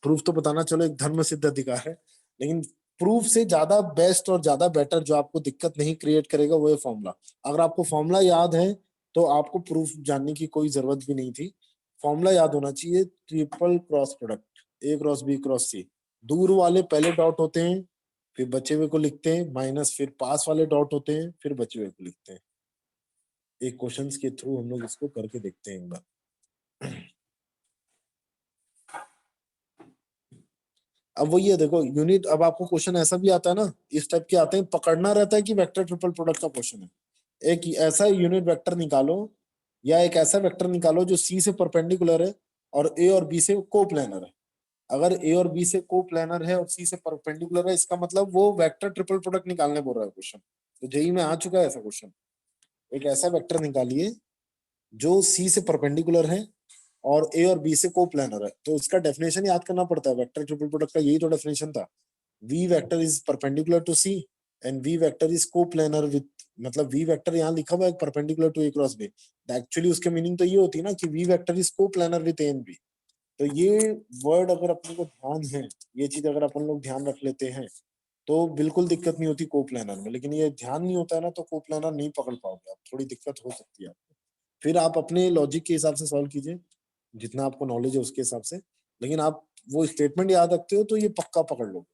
प्रूफ तो बताना चलो एक धर्म सिद्ध अधिकार है, लेकिन प्रूफ से ज्यादा बेस्ट और ज्यादा बेटर जो आपको दिक्कत नहीं क्रिएट करेगा वो है फॉर्मूला। अगर आपको फॉर्मूला याद है तो आपको प्रूफ जानने की कोई जरूरत भी नहीं थी। फॉर्मूला याद होना चाहिए, ट्रिपल क्रॉस प्रोडक्ट, ए क्रॉस बी क्रॉस सी, दूर वाले पहले डॉट होते हैं, फिर बचे हुए को लिखते हैं माइनस, फिर पास वाले डॉट होते हैं, फिर बचे हुए को लिखते हैं। एक क्वेश्चंस के थ्रू हम लोग इसको करके देखते हैं एक बार। अब वही है, देखो यूनिट, अब आपको क्वेश्चन ऐसा भी आता है ना, इस टाइप के आते हैं, पकड़ना रहता है कि वेक्टर ट्रिपल प्रोडक्ट का क्वेश्चन है। एक ऐसा यूनिट वेक्टर निकालो या एक ऐसा वेक्टर निकालो जो सी से परपेंडिकुलर है और ए और बी से कोप्लेनर है। अगर ए और बी से कोप्लेनर है और सी से परपेंडिकुलर है, इसका मतलब वो वेक्टर ट्रिपल प्रोडक्ट निकालने बोल रहा है क्वेश्चन। तो जेई में आ चुका है ऐसा क्वेश्चन। एक ऐसा वेक्टर निकालिए जो सी से परपेंडिकुलर है और ए और बी से कोप्लेनर है, तो इसका डेफिनेशन याद करना पड़ता है, वेक्टर ट्रिपल प्रोडक्ट का यही तो डेफिनेशन था। V vector is perpendicular to c and v vector is coplanar with, मतलब वी वेक्टर यहाँ लिखा हुआ है perpendicular to a cross b, actually उसके मीनिंग तो ये होती है ना कि we vector is coplanar with a and b. तो ये वर्ड अगर अपने को ध्यान है, ये चीज अगर अपन लोग ध्यान रख लेते हैं तो बिल्कुल दिक्कत नहीं होती कोप्लेनर में। लेकिन ये ध्यान नहीं होता है ना तो कोप्लेनर नहीं पकड़ पाओगे आप, थोड़ी दिक्कत हो सकती है आपको। फिर आप अपने लॉजिक के हिसाब से सॉल्व कीजिए, जितना आपको नॉलेज है उसके हिसाब से। लेकिन आप वो स्टेटमेंट याद रखते हो तो ये पक्का पकड़ लो।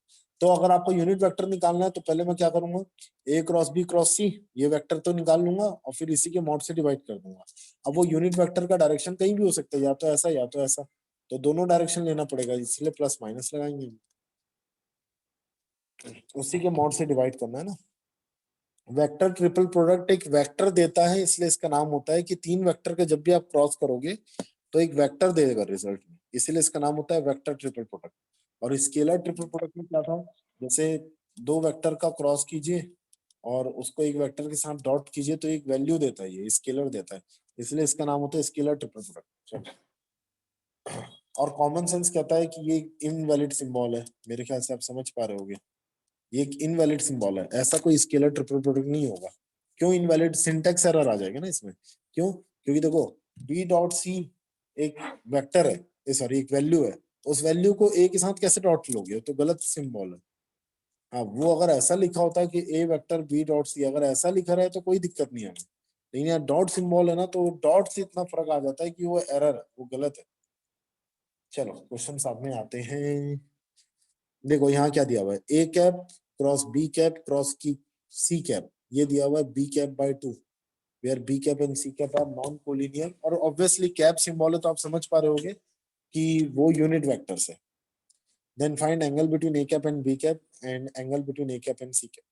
तो अगर आपको यूनिट वेक्टर निकालना है तो पहले मैं क्या करूंगा, ए क्रॉस बी क्रॉस सी ये वेक्टर तो निकाल लूंगा और फिर इसी के मॉड से डिवाइड कर दूंगा। अब वो यूनिट वेक्टर का डायरेक्शन कहीं भी हो सकता है, या तो ऐसा या तो ऐसा, तो दोनों डायरेक्शन लेना पड़ेगा, इसलिए प्लस माइनस लगाएंगे, उसी के मॉड से डिवाइड करना है ना। वेक्टर ट्रिपल प्रोडक्ट एक वेक्टर देता है, इसलिए इसका नाम होता है कि तीन वेक्टर के जब भी आप क्रॉस करोगे तो एक वेक्टर देगा रिजल्ट में, इसीलिए इसका नाम होता है वेक्टर ट्रिपल प्रोडक्ट। और स्केलर ट्रिपल प्रोडक्ट में क्या था, जैसे दो वेक्टर का क्रॉस कीजिए और उसको एक वेक्टर के साथ डॉट कीजिए तो एक वैल्यू देता है, ये स्केलर देता है, इसलिए इसका नाम होता है स्केलर ट्रिपल प्रोडक्ट। और कॉमन सेंस कहता है कि ये इनवैलिड सिंबल है, मेरे ख्याल से आप समझ पा रहे होगे, ये एक इनवैलिड सिंबल है, ऐसा कोई स्केलर ट्रिपल प्रोडक्ट नहीं होगा। क्यों इनवैलिड, सिंटैक्स एरर आ जाएगा ना इसमें। क्यों, क्योंकि देखो बी डॉट सी एक वेक्टर है, सॉरी एक वैल्यू है, उस वैल्यू को ए के साथ कैसे डॉट लोगे, तो गलत सिंबल है। हाँ वो अगर ऐसा लिखा होता है कि ए वेक्टर बी डॉट सी, अगर ऐसा लिखा रहा है तो कोई दिक्कत नहीं है हमें, लेकिन यहाँ डॉट सिंबल है ना, तो डॉट से इतना फर्क आ जाता है कि वो एरर है, वो गलत है। चलो क्वेश्चन सामने आते हैं। देखो यहाँ क्या दिया हुआ है, A cap cross B cap cross की सी कैप, ये दिया हुआ है B cap by 2, where B cap and C cap are non collinear, और ऑब्वियसली कैप सिंबल है तो आप समझ पा रहे होगे कि वो यूनिट वेक्टर्स है। Then find angle between A cap and B cap and angle between A cap and C cap.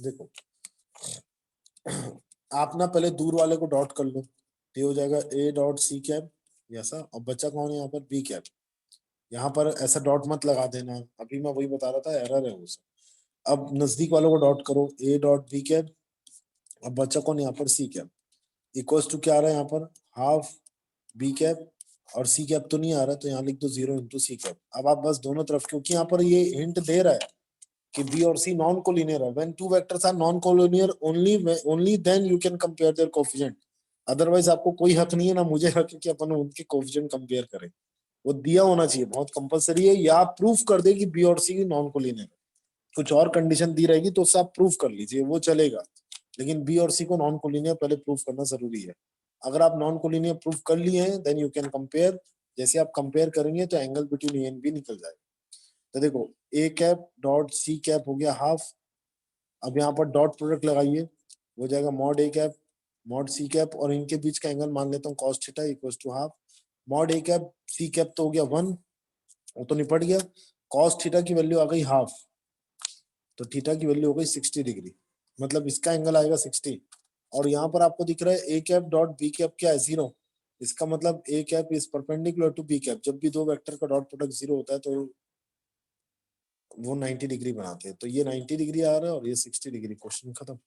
देखो आप ना पहले दूर वाले को डॉट कर लो, तो ये हो जाएगा ए डॉट सी कैप ऐसा, और बच्चा कौन है यहाँ पर, बी कैप। यहाँ पर ऐसा डॉट मत लगा देना, अभी मैं वही बता रहा था, एरर है उसे। अब नजदीक वालों को डॉट करो, ए डॉट बी कैप, अब बच्चा कौन यहाँ पर, सी कैप, इक्वल्स टू क्या आ रहा है यहाँ पर, हाफ बी कैप, और सी कैप तो नहीं आ रहा, तो यहाँ लिख दो 0 इंटू सी कैप। अब आप बस दोनों तरफ, क्योंकि यहाँ पर ये हिंट दे रहा है कि बी और सी नॉन कोलिनियर है, when two vectors are non collinear only then you can compare their coefficient, otherwise आपको कोई हक नहीं है ना मुझे हक है कि अपन उनके कोएफिशिएंट कंपेयर करें। वो दिया होना चाहिए, बहुत कंपलसरी है, या प्रूफ कर दे कि बी और सी नॉन कोलिनियर, कुछ और कंडीशन दी रहेगी तो उससे आप प्रूफ कर लीजिए, वो चलेगा, लेकिन बी और सी को नॉन कोलिनियर पहले प्रूफ करना जरूरी है। अगर आप नॉन कोलिनियर प्रूफ कर लिए हैं देन यू कैन कंपेयर, जैसे आप कंपेयर करेंगे तो angle between a and b निकल जाएगा। तो देखो a cap dot c cap हो गया हाफ, अब यहाँ पर डॉट प्रोडक्ट लगाइए, हो जाएगा mod a cap mod c cap, और इनके बीच का एंगल मान लेता हूँ cos theta equals to half, mod a cap c cap तो हो गया 1, वो तो निपट गया, कॉस थीटा की वैल्यू आ गई हाफ, तो थीटा की वैल्यू हो गई 60 डिग्री, मतलब इसका एंगल आएगा 60। और यहाँ पर आपको दिख रहा है A cap dot B cap क्या है, 0, इसका मतलब A cap is perpendicular to B cap, जब भी दो वेक्टर का डॉट प्रोडक्ट 0 होता है तो वो 90 डिग्री बनाते हैं, तो ये 90 डिग्री आ रहा है और ये 60 डिग्री, क्वेश्चन खत्म।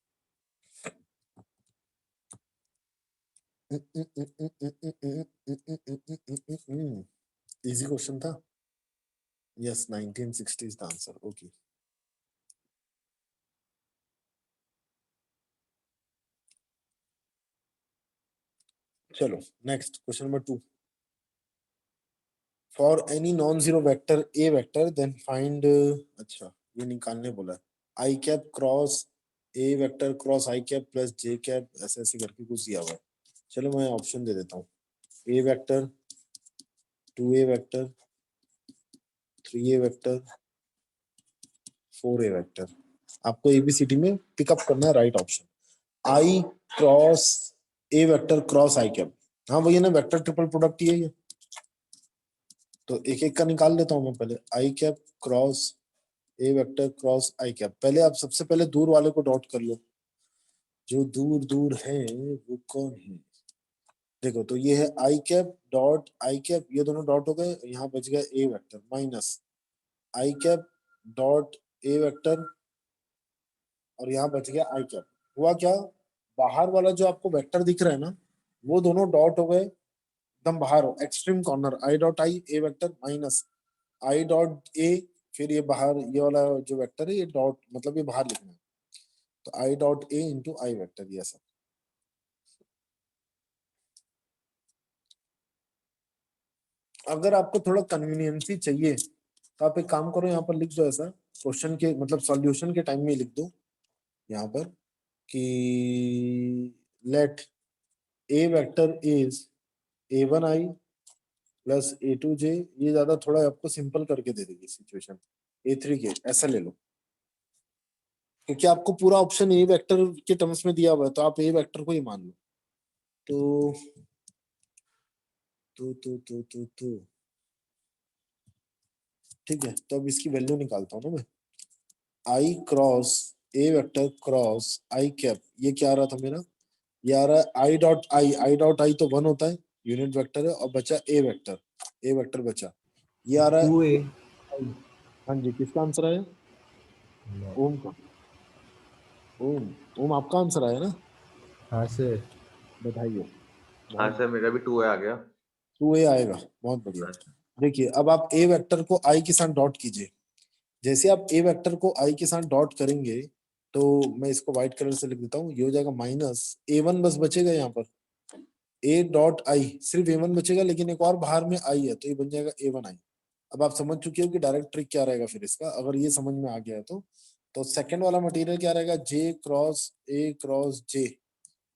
इजी क्वेश्चन था, yes 1960 is the answer, okay. चलो next question number 2, for any non zero vector A vector then find, अच्छा ये निकालने बोला है, I cap cross A vector cross I cap plus J cap, ऐसे ऐसे करके कुछ दिया हुआ है। चलो मैं ऑप्शन दे देता हूँ, A vector 2a vector 3a vector 4a vector, आपको एबीसीडी में पिकअप करना है right option. I cross A vector cross I cap, हाँ वही है ना, वेक्टर ट्रिपल प्रोडक्ट ही है ये, तो एक एक का निकाल लेता हूँ मैं, पहले I cap cross A vector cross I cap, पहले आप सबसे पहले दूर वाले को डॉट कर लो, जो दूर दूर है वो कौन है, देखो तो ये है I cap dot I cap, ये दोनों डॉट हो गए, यहाँ बच गया A vector minus I cap dot A vector, और यहाँ बच गया आई कैप, हुआ क्या, बाहर वाला जो आपको वेक्टर दिख रहा है ना, वो दोनों डॉट हो गए एकदम बाहर, हो extreme corner, I dot I A vector minus I dot A, फिर ये बाहर ये वाला जो वेक्टर है ये डॉट मतलब ये बाहर लिखना है, तो I dot A into I vector, ये सब। अगर आपको थोड़ा कन्वीनियंसी चाहिए तो आप एक काम करो, यहाँ पर लिख दो ऐसा, क्वेश्चन के मतलब सॉल्यूशन के टाइम में लिख दो यहाँ पर कि let a vector is a1i plus a2j, ये ज्यादा थोड़ा आपको सिंपल करके दे देगी सिचुएशन, a3k ऐसा ले लो, क्योंकि आपको पूरा ऑप्शन ए वेक्टर के टर्म्स में दिया हुआ है, तो आप ए वेक्टर को ही मान लो। तो ठीक है, तो अब इसकी वैल्यू निकालता हूँ ना मैं। I cross A vector cross I cap, ये क्या आ रहा था मेरा, ये आ रहा है I dot I. I dot I तो 1 होता है, यूनिट वेक्टर है, और बचा ए वेक्टर, ए वेक्टर बचा, ये आ रहा है 2a। आई। हाँ जी, किसका आंसर आया? ओम का। ओम, ओम आपका आंसर आया ना, हाँ सर। बधाई हो। हाँ बहुत सर, मेरा भी 2 आ गया। 2a आएगा, बहुत बढ़िया। देखिए अब आप ए वेक्टर को आई के साथ डॉट कीजिए। जैसे आप ए वेक्टर को आई के साथ डॉट करेंगे, तो मैं इसको व्हाइट कलर से लिख देता हूँ, ये हो जाएगा माइनस a1 बस बचेगा यहाँ पर, ए डॉट आई, सिर्फ a1 बचेगा, लेकिन एक और बाहर में आई है, तो ये बन जाएगा a1 आई। अब आप समझ चुके हो कि डायरेक्ट ट्रिक क्या रहेगा फिर इसका, अगर ये समझ में आ गया है तो सेकंड वाला मटेरियल क्या रहेगा, जे क्रॉस ए क्रॉस जे।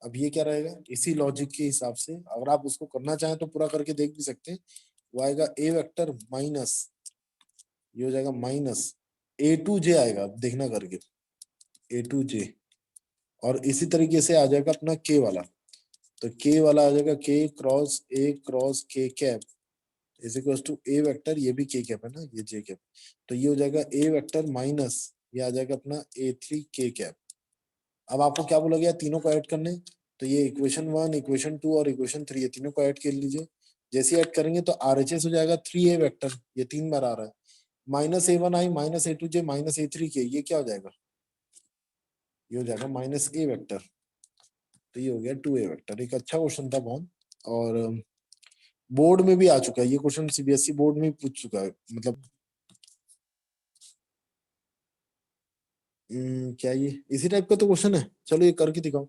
अब ये क्या रहेगा, इसी लॉजिक के हिसाब से अगर आप उसको करना चाहें तो पूरा करके देख भी सकते हैं। वो आएगा ए वेक्टर माइनस, ये हो जाएगा माइनस ए टू जे आएगा, अब देखना करके ए टू जे। और इसी तरीके से आ जाएगा अपना के वाला, तो के वाला आ जाएगा के cross k cap is equal to a vector, ये भी के कैप है ना, ये जे कैप, तो ये हो जाएगा ए वेक्टर माइनस, ये आ जाएगा अपना ए थ्री के कैप। अब आपको क्या बोला गया, तीनों को ऐड करने, तो ये इक्वेशन 1, इक्वेशन 2 और इक्वेशन 3, ये तीनों को ऐड कर लीजिए। जैसे ऐड करेंगे तो आरएचएस हो जाएगा 3a वेक्टर, ये 3 बार आ रहा है, माइनस a1 आई माइनस a2 जे माइनस a3 के, ये क्या हो जाएगा, ये हो जाएगा माइनस a वेक्टर। तो ये हो गया 2a वेक्टर। एक अच्छा क्वेश्चन था बहुत, और बोर्ड में भी आ चुका है ये क्वेश्चन, सीबीएसई बोर्ड में भी पूछ चुका है, मतलब क्या ये इसी टाइप का तो क्वेश्चन है। चलो ये करके दिखाओ,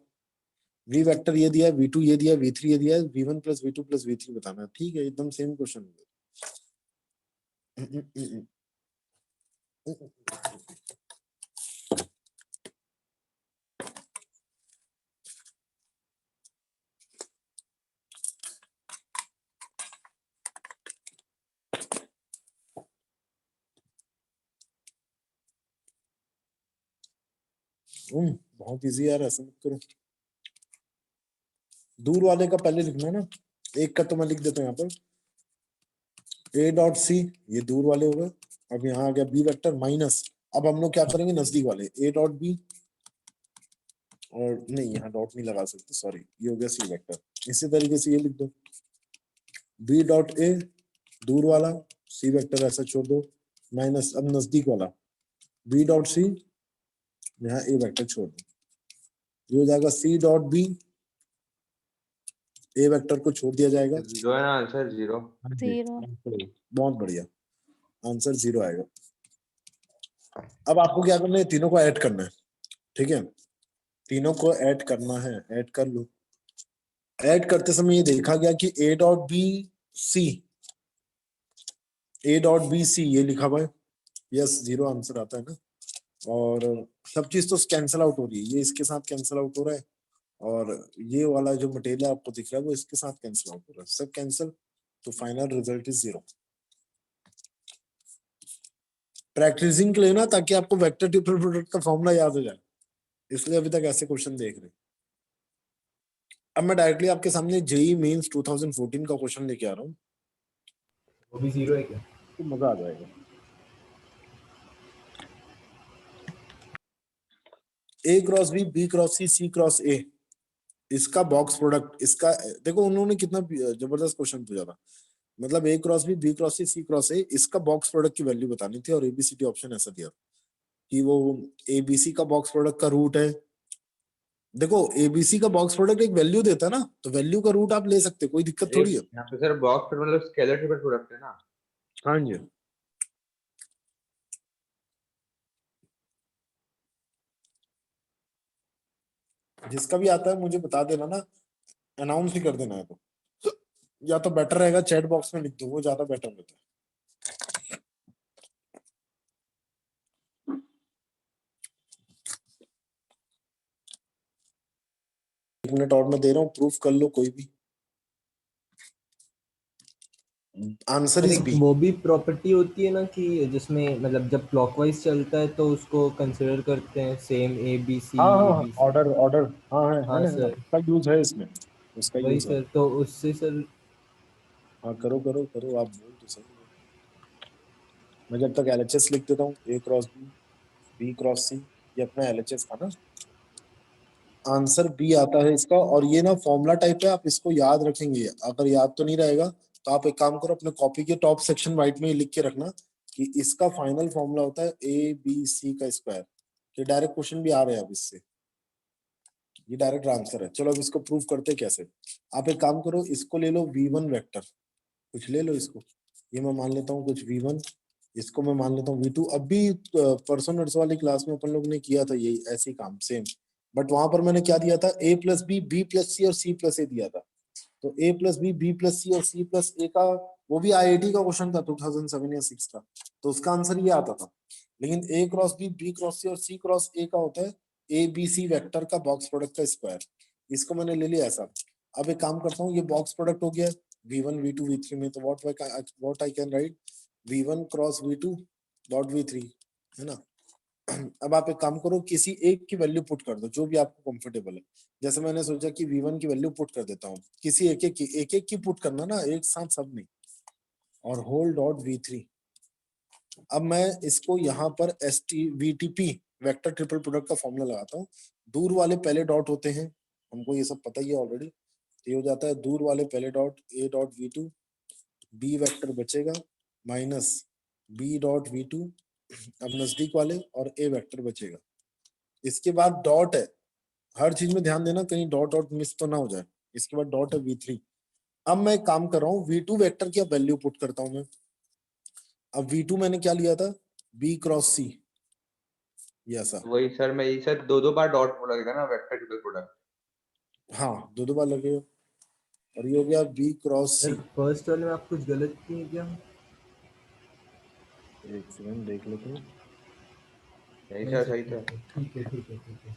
वी वेक्टर ये दिया है, v2 ये दिया है, v3 ये दिया है, v1 plus v2 plus v3 बताना है। ठीक है, एकदम सेम क्वेश्चन है। बहुत इजी यार, ऐसा मत करो। दूर वाले का पहले लिखना है ना, एक का तो मैं लिख देता हूँ यहाँ पर, ए डॉट सी, ये दूर वाले हो गए। अब यहाँ आ गया बी वेक्टर माइनस, अब हम लोग क्या करेंगे, नजदीक वाले, ए डॉट बी, और नहीं यहाँ डॉट नहीं लगा सकते, सॉरी, ये हो गया सी वेक्टर। इसी तरीके से ये लिख दो, बी डॉट ए दूर वाला, सी वेक्टर ऐसा छोड़ दो, माइनस अब नजदीक वाला बी डॉट सी, यहाँ ए वेक्टर छोड़ दो, ये हो जाएगा सी डॉट बी, ए वेक्टर को छोड़ दिया जाएगा। 0 है ना आंसर, 0। हाँ जी, 0। बहुत बढ़िया, आंसर 0 आएगा। अब आपको क्या करना है, तीनों को ऐड करना है। ठीक है, तीनों को ऐड करना है, ऐड कर लो। ऐड करते समय ये देखा गया कि a dot b c, a dot b c ये लिखा हुआ है, यस 0 आंसर आता है ना। और सब चीज तो कैंसिल आउट हो रही है, ये इसके साथ कैंसिल आउट हो रहा है, और ये वाला जो मटेरियल आपको दिख रहा है वो इसके साथ कैंसिल आउट हो रहा है, सब कैंसिल, तो फाइनल रिजल्ट इज 0। प्रैक्टिसिंग के लिए ना, ताकि आपको वेक्टर ट्रिपल प्रोडक्ट का फॉर्मूला याद हो जाए, इसलिए अभी तक ऐसे क्वेश्चन देख रहे हैं। अब मैं डायरेक्टली आपके सामने जेई मेंस 2014 का क्वेश्चन लेके आ रहा हूँ, वो भी 0 है क्या? तो मजा आ जाएगा। A cross B cross C cross A, इसका बॉक्स प्रोडक्ट, इसका देखो उन्होंने कितना जबरदस्त क्वेश्चन पूछा था। मतलब A cross B cross C cross A, इसका बॉक्स प्रोडक्ट की वैल्यू बतानी थी, और एबीसीडी ऑप्शन ऐसा दिया कि वो एबीसी का बॉक्स प्रोडक्ट का रूट है। देखो एबीसी का बॉक्स प्रोडक्ट एक वैल्यू देता है ना, तो वैल्यू का रूट आप ले सकते, कोई दिक्कत थोड़ी है। यहाँ पे सर बॉक्स मतलब स्केलर ट्रिपल प्रोडक्ट है ना। हाँ जी, जिसका भी आता है मुझे बता देना ना, अनाउंस ही कर देना है, तो या तो बेटर रहेगा चैट बॉक्स में लिख दो, वो ज्यादा बेटर रहता है। एक मिनट और मैं दे रहा हूँ, प्रूफ कर लो कोई भी। आंसर पर इज एक बी। वो भी प्रॉपर्टी होती है ना कि जिसमें मतलब जब क्लॉकवाइज चलता है तो उसको कंसिडर करते हैं सेम ए बी सी हाँ ए हाँ, बी सी। ऑर्डर ऑर्डर, हाँ है हाँ ना, सर, उसका यूज है इसमें, उसका वही यूज है। सर, तो उससे सर हाँ करो करो करो, आप बोल तो सही हो। मैं जब तक एलएचएस लिख देता हूँ, ए क्रॉस बी, बी क्रॉस सी, ये अपना एलएचएस था ना। आंसर बी आता है इसका। और ये ना फॉर्मूला टाइप है, आप इसको याद रखेंगे। अगर याद तो नहीं रहेगा तो आप एक काम करो, अपने कॉपी के टॉप सेक्शन राइट में लिख के रखना कि इसका फाइनल फॉर्मूला होता है ए बी सी का स्क्वायर। ये डायरेक्ट क्वेश्चन भी आ रहे हैं अब इससे, ये डायरेक्ट आंसर है। चलो अब इसको प्रूव करते हैं कैसे। आप एक काम करो, इसको ले लो v1 वेक्टर, कुछ ले लो इसको, ये मैं मान लेता हूँ कुछ v1, इसको मैं मान लेता हूँ v2। अभी परसों नर्सों वाली क्लास में अपन लोग ने किया था यही ऐसे ही काम सेम, बट वहां पर मैंने क्या दिया था, a plus B, B plus C और c प्लस ए दिया था। तो a plus B, B plus C और c प्लस ए का, वो भी आईआईटी का क्वेश्चन था 2007 या 6 का, तो उसका आंसर ये आता था। लेकिन a cross B, B cross C और c क्रॉस ए का होता है ए बी सी वेक्टर का बॉक्स प्रोडक्ट का स्क्वायर। इसको मैंने ले लिया ऐसा। अब एक काम करता हूँ, ये बॉक्स प्रोडक्ट हो गया v1 v2 v3 में, तो what I can write v1 cross v2 dot v3, है ना। अब आप एक काम करो, किसी एक की वैल्यू पुट कर दो जो भी आपको कंफर्टेबल है। जैसे मैंने सोचा कि v1 की वैल्यू पुट कर देता हूँ, किसी एक एक की पुट करना ना, एक साथ सब नहीं। और होल डॉट v3। अब मैं इसको यहाँ पर S T V T P vector triple product का फॉर्मूला लगाता हूँ। दूर वाले पहले डॉट होते हैं, हमको ये सब पता ही है ऑलरेडी। ये हो जाता है दूर वाले पहले dot A dot V two, B vector बचेगा minus B dot V two, अब नजदीक वाले, और ए वेक्टर बचेगा। इसके बाद डॉट है, हर चीज में ध्यान देना कहीं डॉट डॉट मिस तो ना हो जाए। इसके बाद डॉट है v3। अब मैं काम कर रहा हूँ v2 वेक्टर की वैल्यू पुट करता हूँ मैं। अब v2 मैंने क्या लिया था, b क्रॉस c, ये ऐसा। वही सर, मैं ये सर दो बार डॉट लगेगा ना वेक्टर ट्रिपल प्रोडक्ट। हाँ दो बार लगेगा। और ये हो गया b cross sir c। First वाले में आप कुछ गलत किए क्या? एक सेकंड देख लेते हैं। नहीं नहीं सर, सर, सही था। ठीक है ठीक है ठीक है ठीक है।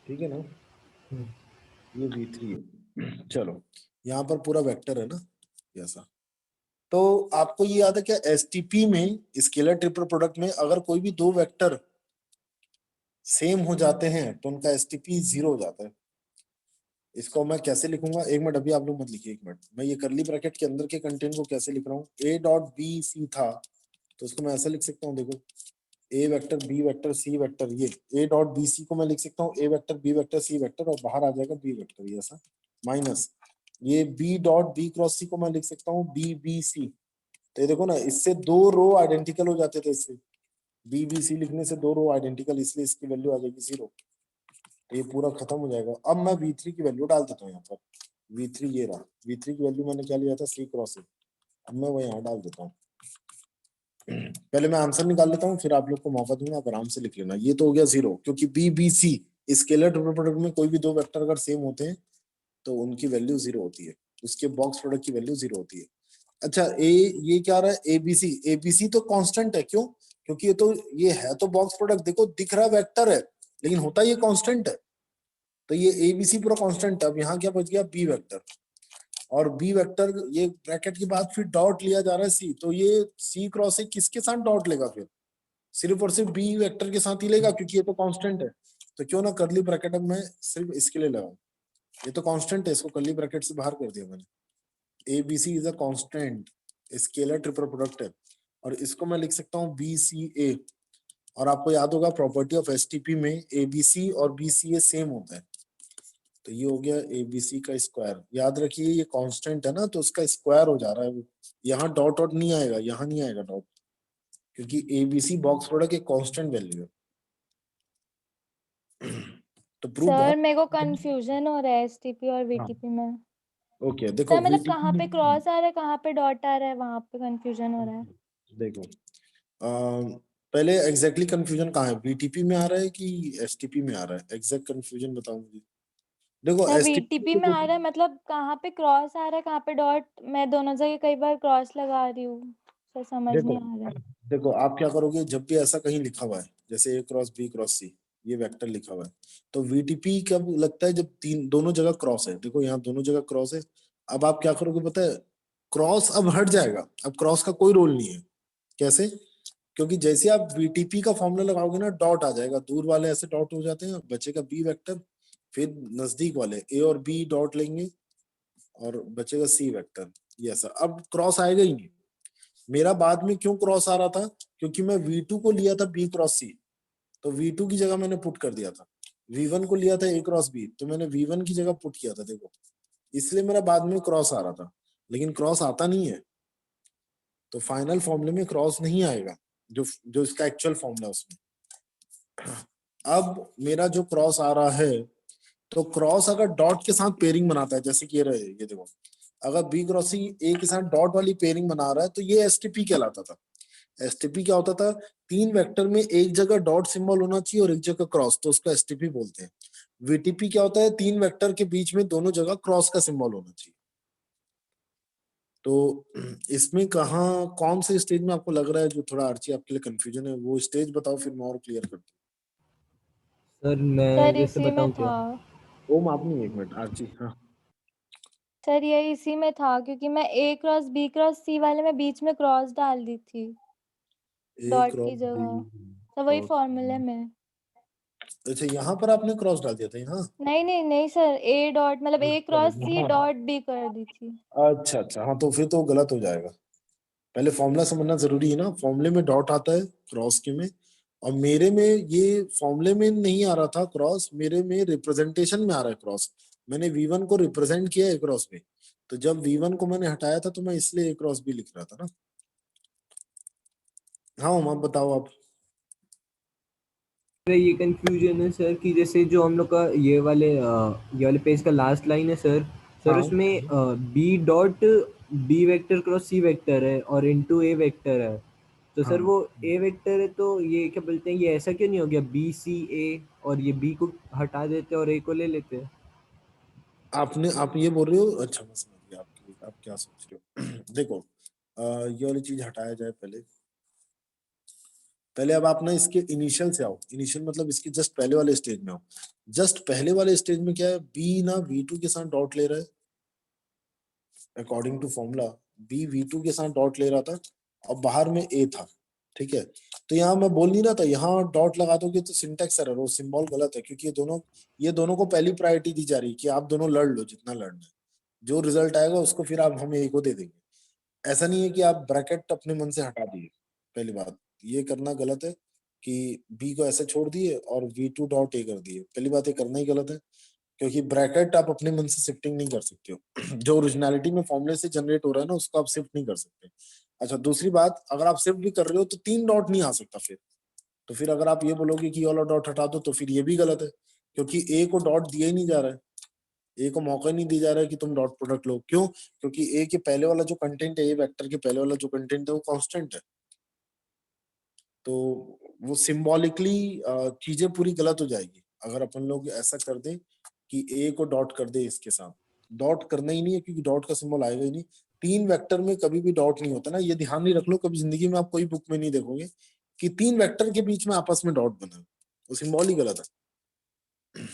ठीक है ना, हम्म, ये v3 है। चलो यहाँ पर पूरा वेक्टर है ना, ये ऐसा। तो आपको ये याद है क्या, एसटीपी में स्केलर ट्रिपल प्रोडक्ट में अगर कोई भी दो वेक्टर सेम हो जाते हैं तो उनका एसटीपी 0 हो जाता है। इसको मैं कैसे लिखूंगा, एक मिनट अभी आप लोग मत लिखिए, एक मिनट। मैं ये करली ब्रैकेट के अंदर के कंटेंट को कैसे लिख रहा हूँ, ए डॉट बी सी था, तो उसको मैं ऐसा लिख सकता हूँ, देखो A vector B vector C vector, ये ए डॉट बी सी को मैं लिख सकता हूँ A vector B vector C vector, और बाहर आ जाएगा बी वेक्टर, ये ऐसा माइनस ये बी डॉट बी क्रॉस सी को मैं लिख सकता हूँ बी बी सी। तो ये देखो ना, इससे दो रो आइडेंटिकल हो जाते थे, इससे बी बी सी लिखने से दो रो आइडेंटिकल, इसलिए इसकी वैल्यू आ जाएगी 0। ये पूरा खत्म हो जाएगा। अब मैं v3 की वैल्यू डाल देता हूँ यहाँ पर, v3 ये रहा, v3 की वैल्यू मैंने क्या लिया था, सी क्रॉस ए। अब मैं वो यहाँ डाल देता हूँ। पहले मैं आंसर निकाल लेता हूँ, फिर आप लोग को मौका दूंगा, आप आराम से लिख लेना। ये तो हो गया 0, क्योंकि b b c scalar triple product में कोई भी दो वेक्टर अगर सेम होते हैं तो उनकी वैल्यू 0 होती है, उसके बॉक्स प्रोडक्ट की वैल्यू 0 होती है। अच्छा ए, ये क्या रहा है, एबीसी, एबीसी तो कांस्टेंट है, क्यों, क्योंकि ये तो, ये है तो बॉक्स प्रोडक्ट, देखो दिख रहा वेक्टर है लेकिन होता ये कांस्टेंट है, तो ये एबीसी पूरा कांस्टेंट है। अब यहाँ क्या बच गया, बी वेक्टर, और बी वेक्टर ये ब्रैकेट के बाद फिर डॉट लिया जा रहा है सी, तो ये सी क्रॉस ए किसके साथ डॉट लेगा, फिर सिर्फ और सिर्फ बी वेक्टर के साथ ही लेगा, क्योंकि ये तो कांस्टेंट है। तो क्यों ना करली ब्रैकेट अब मैं सिर्फ इसके लिए लगाऊं, ये तो कांस्टेंट है, इसको करली ब्रैकेट से बाहर कर दिया मैंने। ABC is a constant, scalar triple product है, और इसको मैं लिख सकता हूँ BCA। और आपको याद होगा प्रॉपर्टी ऑफ एसटीपी में ABC और BCA सेम होता है, तो ये हो गया ABC का स्क्वायर। याद रखिए ये कांस्टेंट है ना, तो उसका स्क्वायर हो जा रहा है वो, यहाँ डॉट डॉट नहीं आएगा, यहाँ नहीं आएगा डॉट, क्योंकि ABC बॉक्स प्रोडक्ट एक कांस्टेंट वैल्यू है। तो प्रूफ सर बहुत, मेरे को कंफ्यूजन हो रहा है एसटीपी और हाँ वीटीपी में। ओके देखो सर मतलब कहाँ VTP पे क्रॉस आ रहा है कहाँ पे डॉट आ रहा है, वहां पे कंफ्यूजन हो रहा है। देखो पहले एग्जैक्टली कंफ्यूजन कहाँ है, बीटीपी में आ रहा है कि एसटीपी में आ रहा है, एग्जैक्ट कंफ्यूजन बताओ मुझे। देखो सर एसटीपी वीटीपी में आ रहा है, मतलब कहाँ पे क्रॉस आ रहा है कहाँ पे डॉट, मैं दोनों जगह कई बार क्रॉस लगा रही हूँ, सर समझ देखो नहीं आ रहा है। देखो आप क्या करोगे, जब भी ऐसा कहीं लिखा हुआ है जैसे ए क्रॉस बी क्रॉस सी, ये वेक्टर लिखा हुआ है, तो वीटीपी कब लगता है, जब तीन दोनों जगह क्रॉस है, देखो यहाँ दोनों जगह क्रॉस है। अब आप क्या करोगे पता है, क्रॉस अब हट जाएगा, अब क्रॉस का कोई रोल नहीं है। कैसे? क्योंकि जैसे आप VTP का फॉर्मूला लगाओगे ना, डॉट आ जाएगा, दूर वाले ऐसे डॉट हो जाते हैं, बचेगा B वेक्टर, फिर नजदीक वाले A और B डॉट लेंगे और बचेगा C वेक्टर। ये ऐसा, अब क्रॉस आएगा ही नहीं। मेरा बाद में क्यों क्रॉस आ रहा था? क्योंकि मैं V2 को लिया था B क्रॉस C, तो V2 की जगह मैंने पुट कर दिया था। V1 को लिया था A क्रॉस B, तो मैंने V1 की जगह पुट किया था। देखो, इसलिए मेरा बाद में क्रॉस आ रहा था, लेकिन क्रॉस आता नहीं है, तो फाइनल फॉर्मूले में क्रॉस नहीं आएगा, जो जो इसका एक्चुअल फॉर्मूला उसमें। अब मेरा जो क्रॉस आ रहा है, तो क्रॉस अगर डॉट के साथ पेयरिंग बनाता है, जैसे कि ये देखो, अगर B क्रॉस C A के साथ डॉट वाली पेयरिंग बना रहा है, तो ये STP कहलाता था। STP क्या होता था? 3 वेक्टर में एक जगह डॉट सिंबल होना चाहिए और एक जगह क्रॉस, तो उसको STP बोलते हैं। VTP क्या होता है? 3 वेक्टर के बीच में दोनों जगह क्रॉस का सिंबल होना चाहिए। तो इसमें कहाँ, कौन से स्टेज में आपको लग रहा है जो थोड़ा आर्ची आपके लिए कंफ्यूजन है, वो स्टेज बताओ, फिर मैं और क्लियर कर दूं। सर मैं सर जैसे इसी में बताऊं क्या? था। ओम आप नहीं, एक मिनट आर्ची, हाँ सर ये इसी में था, क्योंकि मैं A cross B cross C वाले में बीच में क्रॉस डाल दी थी A डॉट क्रॉस की B जगह, तो वही फॉर्मूले में। अच्छा, यहाँ पर आपने क्रॉस डाल दिया था यहाँ? नहीं नहीं नहीं सर, A डॉट मतलब A क्रॉस C हाँ, डॉट B कर दी थी। अच्छा अच्छा, हाँ तो फिर तो गलत हो जाएगा। पहले फॉर्मूला समझना जरूरी है ना, फॉर्मूले में डॉट आता है क्रॉस के में, और मेरे में ये फॉर्मूले में नहीं आ रहा था क्रॉस, मेरे में रिप्रेजेंटेशन में आ रहा है क्रॉस। मैंने V1 को रिप्रेजेंट किया A क्रॉस में, तो जब V1 को मैंने हटाया था, तो मैं इसलिए A क्रॉस B लिख रहा था ना। हाँ ओम, आप बताओ आप। ये कंफ्यूजन है सर कि जैसे जो हम लोग का ये वाले पेज का लास्ट लाइन है सर, हाँ उसमें B dot B vector cross C vector है और इनटू ए वेक्टर है, तो सर हाँ, वो ए वेक्टर है, तो ये क्या बोलते हैं, ये ऐसा क्यों नहीं हो गया बी सी ए, और ये बी को हटा देते और ए को ले लेते? आप ये बोल रहे हो, अच्छा मैं समझ गया आपकी, आप क्या सोच रहे हो। देखो, ये वाली चीज हटाया जाए पहले। पहले अब आप ना इसके इनिशियल से आओ, इनिशियल मतलब इसके जस्ट पहले वाले स्टेज में आओ। जस्ट पहले वाले स्टेज में क्या है? बी ना V2 के साथ डॉट ले रहा है, according to formula B V2 के साथ डॉट ले रहा था, और बाहर में A था, ठीक है। तो यहाँ मैं बोल नहीं रहा था, यहाँ डॉट लगा दोगे तो सिंटेक्स एरर, वो सिंबल गलत है, क्योंकि ये दोनों को पहली प्रायोरिटी दी जा रही है कि आप दोनों लड़ लो जितना लड़ना है, जो रिजल्ट आएगा उसको फिर आप हम A को दे देंगे। ऐसा नहीं है कि आप ब्रैकेट अपने मन से हटा दिए। पहली बात ये करना गलत है कि B को ऐसे छोड़ दिए और V2 डॉट A कर दिए, पहली बात ये करना ही गलत है, क्योंकि ब्रैकेट आप अपने मन से शिफ्टिंग नहीं कर सकते हो। जो ओरिजिनलिटी में फॉर्मूले से जनरेट हो रहा है ना, उसको आप शिफ्ट नहीं कर सकते। अच्छा, दूसरी बात, अगर आप शिफ्ट भी कर रहे हो तो 3 डॉट नहीं आ सकता फिर। तो फिर अगर आप ये बोलोगे कि ये वाला डॉट हटा दो, तो फिर ये भी गलत है, क्योंकि A को डॉट दिया ही नहीं जा रहा है, A को मौका ही नहीं दिया जा रहा है कि तुम डॉट प्रोडक्ट लो। क्यों? क्योंकि A के पहले वाला जो कंटेंट है, A वेक्टर के पहले वाला जो कंटेंट है, वो कांस्टेंट है। तो वो सिंबॉलिकली चीजें पूरी गलत हो जाएगी अगर अपन लोग ऐसा कर दें कि A को डॉट कर दे इसके साथ। डॉट करना ही नहीं है, क्योंकि डॉट का सिंबल आएगा ही नहीं। 3 वेक्टर में कभी भी डॉट नहीं होता ना, ये ध्यान नहीं रख लो, कभी जिंदगी में आप कोई बुक में नहीं देखोगे कि 3 वेक्टर के बीच में आपस में डॉट बना है, वो सिंबल ही गलत है।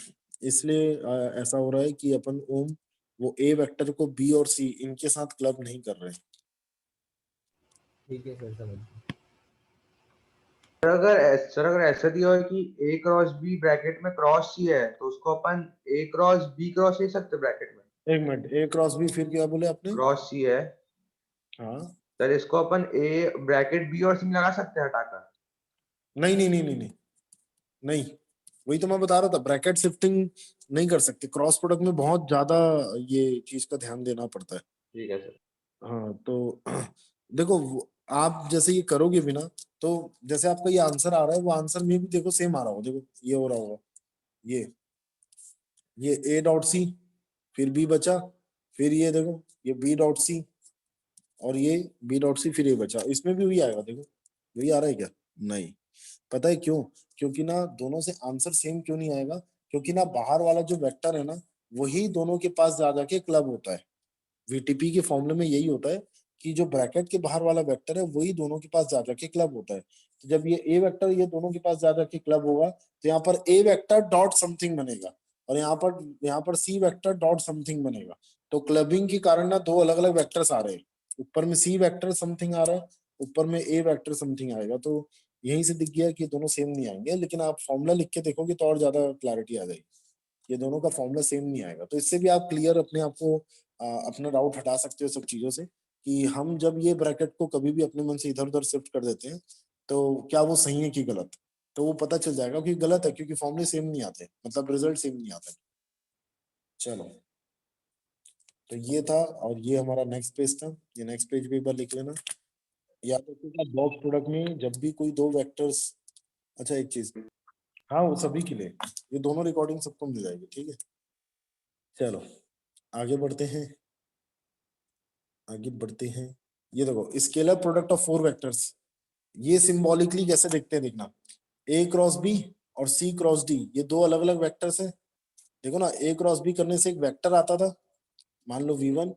इसलिए ऐसा हो रहा है कि अपन ओम वो A वेक्टर को B और C इनके साथ क्लब नहीं कर रहे हैं। ठीक है सर, समझ गया। सर अगर ऐसा दिया हो कि A क्रॉस B ब्रैकेट में क्रॉस C है, तो उसको अपन A क्रॉस B क्रॉस ले सकते ब्रैकेट में। 1 मिनट, A क्रॉस B फिर क्या बोले आपने? क्रॉस C है, हाँ, सर इसको अपन A ब्रैकेट B और C में लगा सकते हैं हटाकर। नहीं नहीं नहीं नहीं नहीं नहीं, वही तो मैं बता रहा था, ब्रैकेट शिफ्टिंग नहीं कर सकते, क्रॉस प्रोडक्ट में बहुत ज्यादा ये चीज का ध्यान देना पड़ता है। ठीक है सर। हाँ तो देखो, आप जैसे ये करोगे भी ना, तो जैसे आपका ये आंसर आ रहा है, वो आंसर में भी देखो सेम आ रहा होगा, देखो ये हो रहा होगा, ये ये A डॉट C, फिर B बचा, फिर ये देखो ये B डॉट C, और ये B डॉट C, फिर ये बचा, इसमें भी वही आएगा, देखो वही आ रहा है क्या? नहीं। पता है क्यों? क्योंकि ना दोनों से आंसर सेम क्यों नहीं आएगा? क्योंकि ना बाहर वाला जो वेक्टर है ना, वही दोनों के पास जा जाके क्लब होता है। VTP के फॉर्मूले में यही होता है कि जो ब्रैकेट के बाहर वाला वेक्टर है, वही दोनों के पास जा जाके क्लब होता है। तो जब ये A वेक्टर ये दोनों के पास जा जाके क्लब होगा, तो यहाँ पर A वेक्टर डॉट समथिंग बनेगा, और यहाँ पर C वेक्टर डॉट समथिंग बनेगा। तो क्लबिंग के कारण ना दो अलग अलग वेक्टर्स आ रहे हैं, ऊपर में सी वेक्टर समथिंग आ रहा है, ऊपर में ए वेक्टर समथिंग आएगा, तो यहीं से दिख गया कि दोनों सेम नहीं आएंगे, लेकिन आप फॉर्मूला लिख के देखोगे तो और ज्यादा क्लैरिटी आ जाएगी। ये दोनों का फॉर्मूला सेम नहीं आएगा, तो इससे भी आप क्लियर अपने आप को अपना डाउट हटा सकते हो सब चीजों से, कि हम जब ये ब्रैकेट को कभी भी अपने मन से इधर उधर शिफ्ट कर देते हैं तो क्या वो सही है कि गलत, तो वो पता चल जाएगा कि गलत है, क्योंकि फॉर्मूले सेम नहीं आते, मतलब रिजल्ट सेम नहीं आता। चलो, तो ये था, और ये हमारा नेक्स्ट पेज था। ये नेक्स्ट पेज भी एक बार लिख लेना। याद रखिएगा बॉक्स प्रोडक्ट में जब भी कोई दो वेक्टर्स, अच्छा एक चीज, हाँ वो सभी के लिए, ये दोनों रिकॉर्डिंग सबको मिल जाएगी, ठीक है। चलो आगे बढ़ते हैं, आगे बढ़ते हैं। ये देखो स्केलर प्रोडक्ट ऑफ 4 वेक्टर्स, ये सिंबॉलिकली कैसे देखते हैं, देखना, ए क्रॉस बी और सी क्रॉस डी, ये दो अलग अलग वेक्टर्स हैं। देखो ना, ए क्रॉस बी करने से एक वेक्टर आता था, मान लो v1,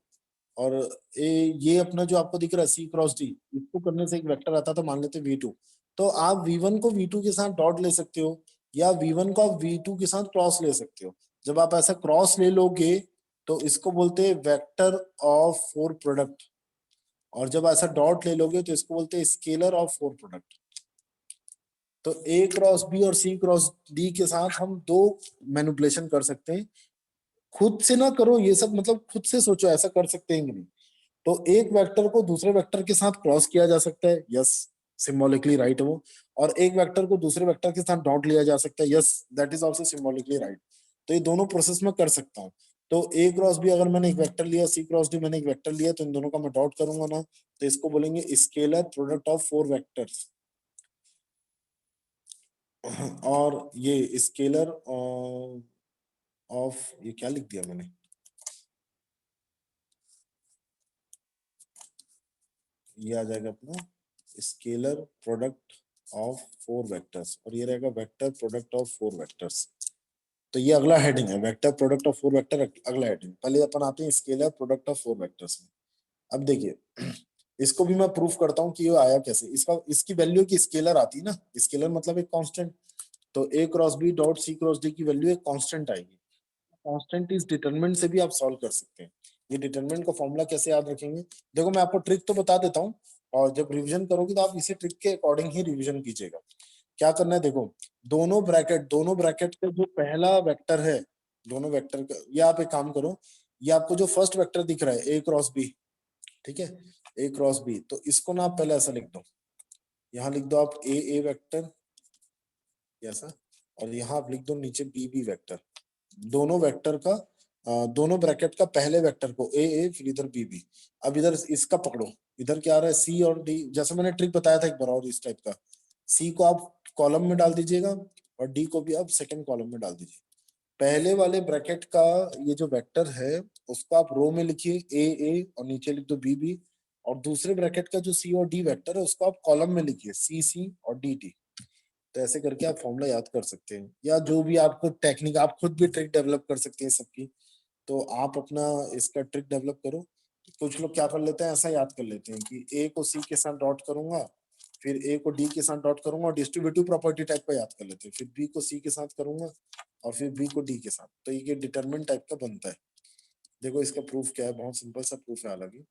और ये अपना जो आपको दिख रहा है सी क्रॉस डी, इसको करने से एक वेक्टर आता था, मान लेते v2। तो आप v1 को v2 के साथ डॉट ले सकते हो, या v1 को आप v2 के साथ क्रॉस ले सकते हो। जब आप ऐसा क्रॉस ले लोगे तो इसको बोलते हैं वेक्टर ऑफ 4 प्रोडक्ट, और जब ऐसा डॉट ले लोगे तो इसको बोलते हैं स्केलर ऑफ 4 प्रोडक्ट। तो ए क्रॉस बी और सी क्रॉस डी के साथ हम दो मैनिपुलेशन कर सकते हैं। खुद से ना करो ये सब, मतलब खुद से सोचो ऐसा कर सकते हैं कि नहीं। तो एक वेक्टर को दूसरे वेक्टर के साथ क्रॉस किया जा सकता है, यस, सिंबॉलिकली राइट है वो। और एक वेक्टर को दूसरे वेक्टर के साथ डॉट लिया जा सकता है, yes, that is also symbolically right. तो ये दोनों प्रोसेस में कर सकता हूँ। तो ए क्रॉस बी अगर मैंने एक वेक्टर लिया, सी क्रॉस डी मैंने एक वेक्टर लिया, तो इन दोनों का मैं डॉट करूंगा ना, तो इसको बोलेंगे स्केलर प्रोडक्ट ऑफ 4 वेक्टर्स। और ये स्केलर ऑफ, ये क्या लिख दिया मैंने, ये आ जाएगा अपना स्केलर प्रोडक्ट ऑफ 4 वेक्टर्स, और ये रहेगा वेक्टर प्रोडक्ट ऑफ 4 वेक्टर्स। तो ये अगला हेडिंग है, वेक्टर प्रोडक्ट ऑफ 4 वेक्टर, अगला हेडिंग। पहले अपन आते हैं स्केलर प्रोडक्ट ऑफ 4 वेक्टर्स में। अब देखिए इसको भी मैं प्रूफ करता हूँ कि ये आया कैसे। इसका, इसकी वैल्यू की स्केलर आती है ना, स्केलर मतलब एक कांस्टेंट। तो A cross B dot C cross D की वैल्यू एक कांस्टेंट आएगी। कांस्टेंट इज डिटरमिनेंट से भी आप सॉल्व कर सकते हैं। ये डिटरमिनेंट का फॉर्मूला कैसे याद रखेंगे, देखो मैं आपको ट्रिक तो बता देता हूँ, और जब रिवीजन करोगे तो आप इसी ट्रिक के अकॉर्डिंग ही रिवीजन कीजिएगा। क्या करना है, देखो दोनों ब्रैकेट का जो पहला वेक्टर है, दोनों वेक्टर का, ये आप एक काम करो, ये आपको जो फर्स्ट वेक्टर दिख रहा है ए क्रॉस बी, ठीक है, ए क्रॉस बी, तो इसको ना आप पहले ऐसा लिख दो, यहाँ लिख दो आप ए वेक्टर ऐसा, और यहाँ आप लिख दो नीचे बी वेक्टर। दोनों वेक्टर का दोनों ब्रैकेट का पहले वेक्टर को ए फिर इधर बी। अब इधर इसका पकड़ो, इधर क्या आ रहा है सी और डी, जैसे मैंने ट्रिक बताया था एक बार और इस टाइप का। सी को आप कॉलम में डाल दीजिएगा और डी को भी आप सेकंड कॉलम में डाल दीजिए। पहले वाले ब्रैकेट का ये जो वेक्टर है उसको आप रो में लिखिए ए और नीचे लिख दो बी, और दूसरे ब्रैकेट का जो सी और डी वेक्टर है उसको आप कॉलम में लिखिए सी और डी। तो ऐसे करके आप फॉर्मूला याद कर सकते हैं, या जो भी आपको टेक्निक, आप खुद भी ट्रिक डेवलप कर सकते हैं सबकी। तो आप अपना इसका ट्रिक डेवलप करो। कुछ लोग क्या कर लेते हैं, ऐसा याद कर लेते हैं कि ए को सी के साथ डॉट करूंगा, फिर ए को डी के साथ डॉट करूंगा, और डिस्ट्रीब्यूटिव प्रॉपर्टी टाइप का याद कर लेते हैं, फिर बी को सी के साथ करूंगा और फिर बी को डी के साथ। तो ये डिटरमिनेंट टाइप का बनता है। देखो इसका प्रूफ क्या है, बहुत सिंपल सा प्रूफ है। हालांकि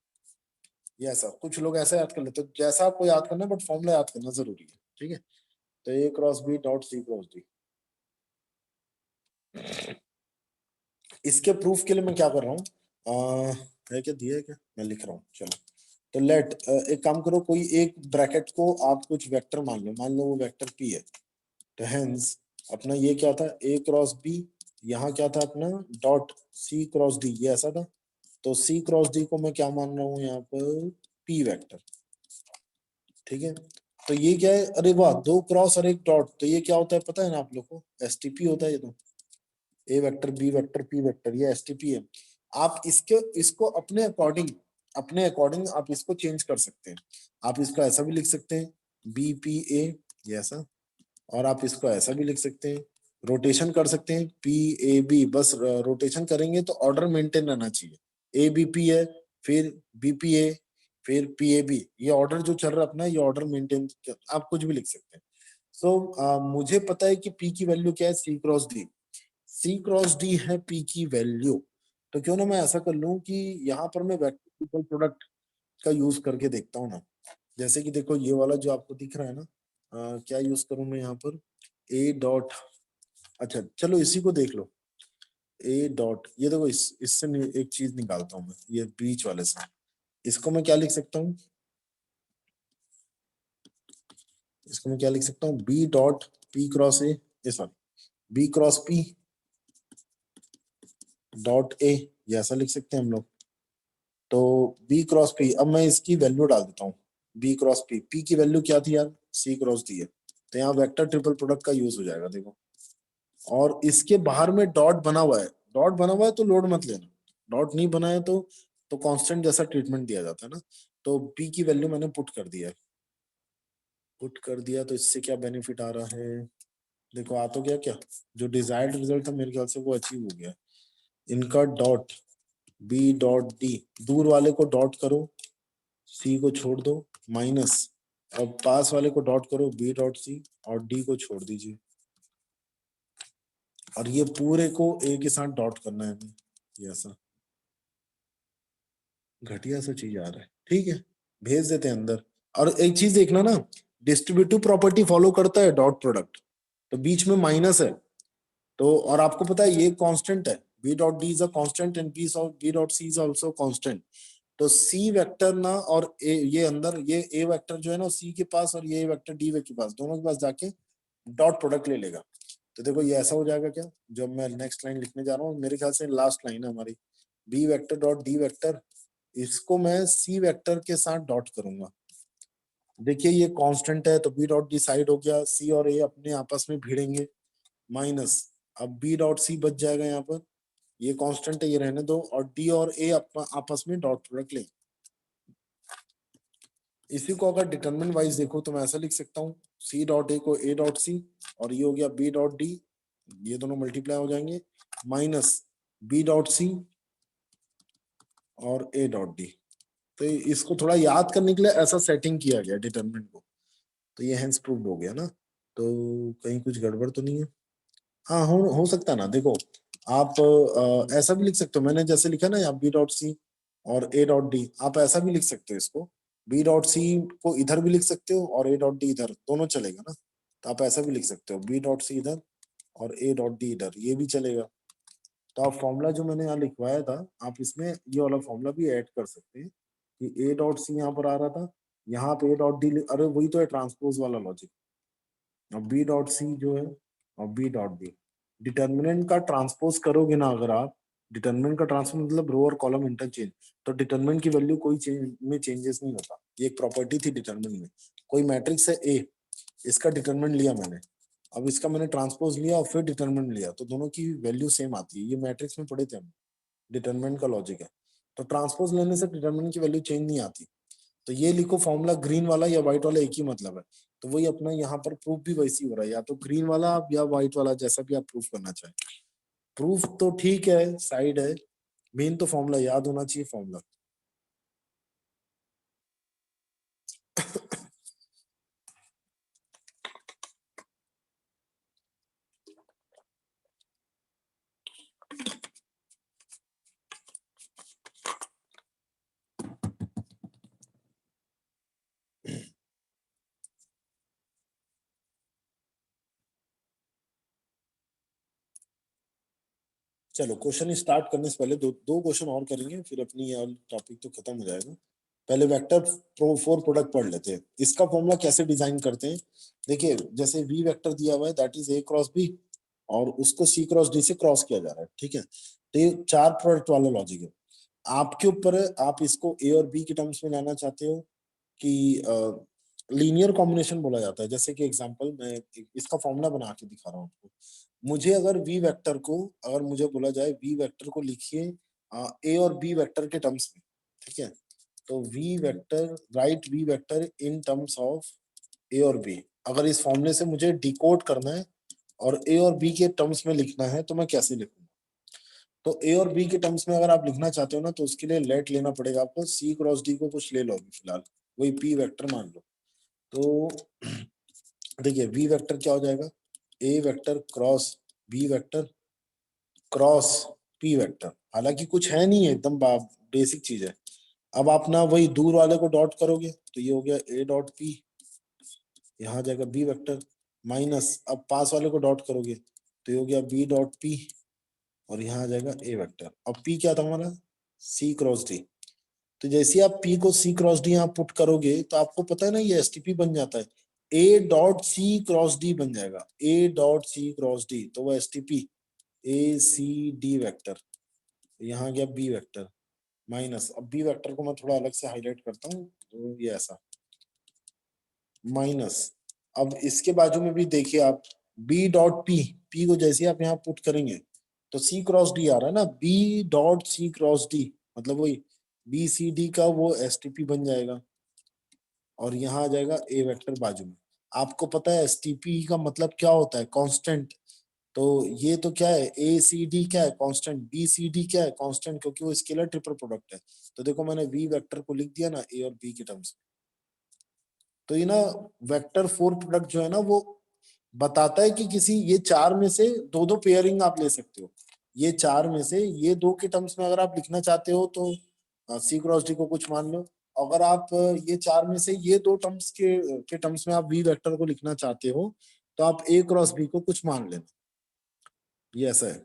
ये ऐसा कुछ लोग ऐसा याद कर लेते हैं, जैसा आपको याद करना है, बट फॉर्मूला याद करना जरूरी है, ठीक है। तो A cross B dot C cross D, इसके प्रूफ के लिए मैं क्या कर रहा हूँ, है क्या दिया है क्या, मैं लिख रहा हूँ। चलो, तो लेट एक काम करो, कोई एक ब्रैकेट को आप कुछ वेक्टर मान लो वो वेक्टर पी है। तो हेंस अपना ये क्या था, ए क्रॉस बी, यहाँ क्या था अपना डॉट सी क्रॉस डी, ये ऐसा था। तो सी क्रॉस डी को मैं क्या मान रहा हूँ यहाँ पर, पी वेक्टर, ठीक है। तो ये क्या है, अरे वाह, 2 क्रॉस और 1 डॉट, तो ये क्या होता है पता है ना आप लोग को, एसटीपी होता है ये। तो A vector B vector P vector, ये एसटीपी है। आप इसको अपने अकॉर्डिंग आप इसको चेंज कर सकते हैं। आप इसको ऐसा भी लिख सकते हैं बीपीए, ये ऐसा, और आप इसको ऐसा भी लिख सकते हैं, रोटेशन कर सकते हैं पीएबी। बस रोटेशन करेंगे तो ऑर्डर मेंटेन रहना चाहिए। एबीपी है, फिर बीपीए, फिर पीएबी, ये ऑर्डर जो चल रहा है अपना, ये ऑर्डर मेंटेन, आप कुछ भी लिख सकते हैं। सो मुझे पता है कि पी की वैल्यू क्या है, सी क्रॉस डी। सी क्रॉस डी है पी की वैल्यू। तो क्यों ना मैं ऐसा कर लूं कि यहाँ पर मैं वेक्टर प्रोडक्ट का यूज करके देखता हूँ ना। जैसे कि देखो ये वाला जो आपको दिख रहा है ना, क्या यूज करूं मैं यहाँ पर, ए डॉट, अच्छा चलो इसी को देख लो, ए डॉट, ये देखो इससे एक चीज निकालता हूँ मैं, ये बीच वाले से, इसको मैं क्या लिख सकता हूँ, इसको मैं क्या लिख सकता हूँ, b dot p cross a, sorry b cross p dot a, ये ऐसा लिख सकते हैं हम लोग। तो बी क्रॉस पी, अब मैं इसकी वैल्यू डाल देता हूँ, बी क्रॉस पी, पी की वैल्यू क्या थी यार, सी क्रॉस डी है, तो यहाँ वेक्टर ट्रिपल प्रोडक्ट का यूज हो जाएगा देखो। और इसके बाहर में डॉट बना हुआ है, डॉट बना हुआ है तो लोड मत लेना, डॉट नहीं बना है तो कांस्टेंट जैसा ट्रीटमेंट दिया जाता है ना। तो पी की वैल्यू मैंने पुट कर दिया है, पुट कर दिया, तो इससे क्या बेनिफिट आ रहा है, देखो आ तो गया क्या, जो डिजायर्ड रिजल्ट था मेरे ख्याल से वो अचीव हो गया। इनका डॉट बी डॉट डी, दूर वाले को डॉट करो, सी को छोड़ दो, माइनस, अब पास वाले को डॉट करो, बी डॉट सी, और डी को छोड़ दीजिए, और ये पूरे को ए के साथ डॉट करना है हमें, ये ऐसा घटिया सा चीज आ रहा है, ठीक है भेज देते हैं अंदर। और एक चीज देखना ना, डिस्ट्रीब्यूटिव प्रॉपर्टी फॉलो करता है डॉट प्रोडक्ट, तो बीच में माइनस है, तो और आपको पता है ये कांस्टेंट है, B dot d is a constant and b dot c is also constant. तो सी वेक्टर ना और ए, ये अंदर ये ए वेक्टर जो है ना सी के पास, और ये वेक्टर डी के पास, दोनों के पास जाके डॉट प्रोडक्ट ले लेगा। तो देखो ये ऐसा हो जाएगा क्या, जब मैं नेक्स्ट लाइन लिखने जा रहा हूँ, मेरे ख्याल से लास्ट लाइन है हमारी, b vector dot d vector, इसको मैं सी वेक्टर के साथ डॉट करूंगा। देखिए ये कांस्टेंट है तो बी डॉट डी साइड हो गया, सी और ए अपने आपस में भिड़ेंगे, माइनस, अब बी डॉट सी बच जाएगा यहाँ पर, ये कांस्टेंट है ये रहने दो, और डी और ए आपस में डॉट प्रोडक्ट ले। इसी को अगर डिटरमिनेंट वाइज देखो तो मैं ऐसा लिख सकता हूँ, सी डॉट ए को ए डॉट सी, और ये हो गया बी डॉट डी, ये दोनों मल्टीप्लाई हो जाएंगे, माइनस बी डॉट सी और ए डॉट डी। तो इसको थोड़ा याद करने के लिए ऐसा सेटिंग किया गया डिटरमिनेंट को, तो ये हेंस प्रूव्ड हो गया ना। तो कहीं कुछ गड़बड़ तो नहीं है, हाँ हो सकता है ना, देखो आप ऐसा भी लिख सकते हो, मैंने जैसे लिखा ना यहाँ बी डॉट सी और ए डॉट डी, आप ऐसा भी लिख सकते हो इसको, बी डॉट सी को इधर भी लिख सकते हो और ए डॉट डी इधर, दोनों चलेगा ना। तो आप ऐसा भी लिख सकते हो, बी डॉट सी इधर और ए डॉट डी इधर, ये भी चलेगा। तो आप फॉर्मूला जो मैंने यहाँ लिखवाया था, आप इसमें ये वाला फॉर्मूला भी ऐड कर सकते हैं, कि ए डॉट सी यहाँ पर आ रहा था, यहाँ पे ए डॉट डी, अरे वही तो है ट्रांसपोज वाला लॉजिक, और बी डॉट सी जो है और बी डॉट डी, डिटर्मिनेंट का ट्रांसपोज करोगे ना अगर आप, डिटर्मिनेंट का ट्रांसपोज मतलब रो और कॉलम इंटरचेंज, तो डिटर्मिनेंट की वैल्यू कोई चेंज में चेंजेस नहीं होता, ये एक प्रॉपर्टी थी डिटर्मिनेंट में। कोई मैट्रिक्स है ए, इसका डिटर्मिनेंट लिया मैंने, अब इसका मैंने ट्रांसपोज लिया और फिर डिटर्मिनेंट लिया, तो दोनों की वैल्यू सेम आती है, ये मैट्रिक्स में पढ़े थे हम, डिटर्मिनेंट का लॉजिक है। तो ट्रांसपोज लेने से डिटर्मिनेंट की वैल्यू चेंज नहीं आती। तो ये लिखो फॉर्मूला, ग्रीन वाला या व्हाइट वाला एक ही मतलब है, तो वही अपना यहाँ पर प्रूफ भी वैसी हो रहा है, या तो ग्रीन वाला आप या व्हाइट वाला, जैसा भी आप प्रूफ करना चाहें। प्रूफ तो ठीक है, साइड है, मेन तो फॉर्मूला याद होना चाहिए, फॉर्मूला। चलो क्वेश्चन स्टार्ट करने से पहले दो क्वेश्चन और करेंगे, फिर अपनी ये टॉपिक तो खत्म हो जाएगा। पहले वेक्टर फोर प्रोडक्ट पढ़ लेते हैं, इसका फॉर्मूला कैसे डिजाइन करते हैं। देखिए जैसे वी वेक्टर दिया हुआ है, that is a cross b, और उसको सी क्रॉस डी से क्रॉस किया जा रहा है, ठीक है। तो ये चार प्रोडक्ट वाला लॉजिक है, आपके ऊपर है, आप इसको ए और बी के टर्म्स में लाना चाहते हो कि लीनियर कॉम्बिनेशन बोला जाता है। जैसे कि एग्जांपल मैं इसका फॉर्मूला बना के दिखा रहा हूँ आपको। मुझे अगर वी वेक्टर को, अगर मुझे बोला जाए वी वेक्टर को लिखिए ए और बी वेक्टर के टर्म्स में, ठीक है, तो we vector, right V vector in terms of A और बी, अगर इस फॉर्मूले से मुझे डिकोड करना है और ए और बी के टर्म्स में लिखना है तो मैं कैसे लिखूंगा। तो ए और बी के टर्म्स में अगर आप लिखना चाहते हो ना, तो उसके लिए लेट लेना पड़ेगा आपको, सी क्रॉस डी को कुछ ले लो अभी फिलहाल, वही पी वेक्टर मान लो। तो देखिए वी वेक्टर क्या हो जाएगा, A vector cross B vector cross P vector, हालांकि कुछ है नहीं है, एकदम बेसिक चीज है। अब आप ना वही दूर वाले को डॉट करोगे तो ये हो गया ए डॉट पी, यहाँ जाएगा बी वेक्टर, माइनस अब पास वाले को डॉट करोगे तो ये हो गया बी डॉट पी, और यहाँ आ जाएगा ए वेक्टर। अब पी क्या था हमारा, सी क्रॉस डी। तो जैसे आप पी को सी क्रॉस डी यहाँ पुट करोगे तो आपको पता है ना ये एसटीपी बन जाता है, ए डॉट सी क्रॉस डी बन जाएगा, a dot C cross d, तो वो STP a c d vector, यहाँ गया बी वेक्टर माइनस, अब बी वेक्टर को मैं थोड़ा अलग से हाईलाइट करता हूँ, तो ये ऐसा माइनस। अब इसके बाजू में भी देखिए आप बी डॉट पी, पी को जैसे आप यहाँ पुट करेंगे तो सी क्रॉस डी आ रहा है ना, बी डॉट सी क्रॉस डी, मतलब वही बी सी डी का वो एसटीपी बन जाएगा, और यहाँ आ जाएगा ए वेक्टर बाजू में। आपको पता है एसटीपी का मतलब क्या होता है, कांस्टेंट। तो ये तो क्या है, ए सी डी क्या है कांस्टेंट, बी सी डी क्या है कांस्टेंट, क्योंकि वो स्केलर ट्रिपल प्रोडक्ट है। तो देखो मैंने वी वेक्टर को लिख दिया ना ए और बी के टर्म्स में। तो ये ना वेक्टर फोर प्रोडक्ट जो है ना वो बताता है कि किसी ये चार में से दो दो पेयरिंग आप ले सकते हो, ये चार में से ये दो के टर्म्स में अगर आप लिखना चाहते हो तो सी क्रॉस डी को कुछ मान लो, अगर आप ये चार में से ये दो टर्म्स के टर्म्स में आप वी वेक्टर को लिखना चाहते हो तो आप ए क्रॉस बी को कुछ मान लेना, ये ऐसा है।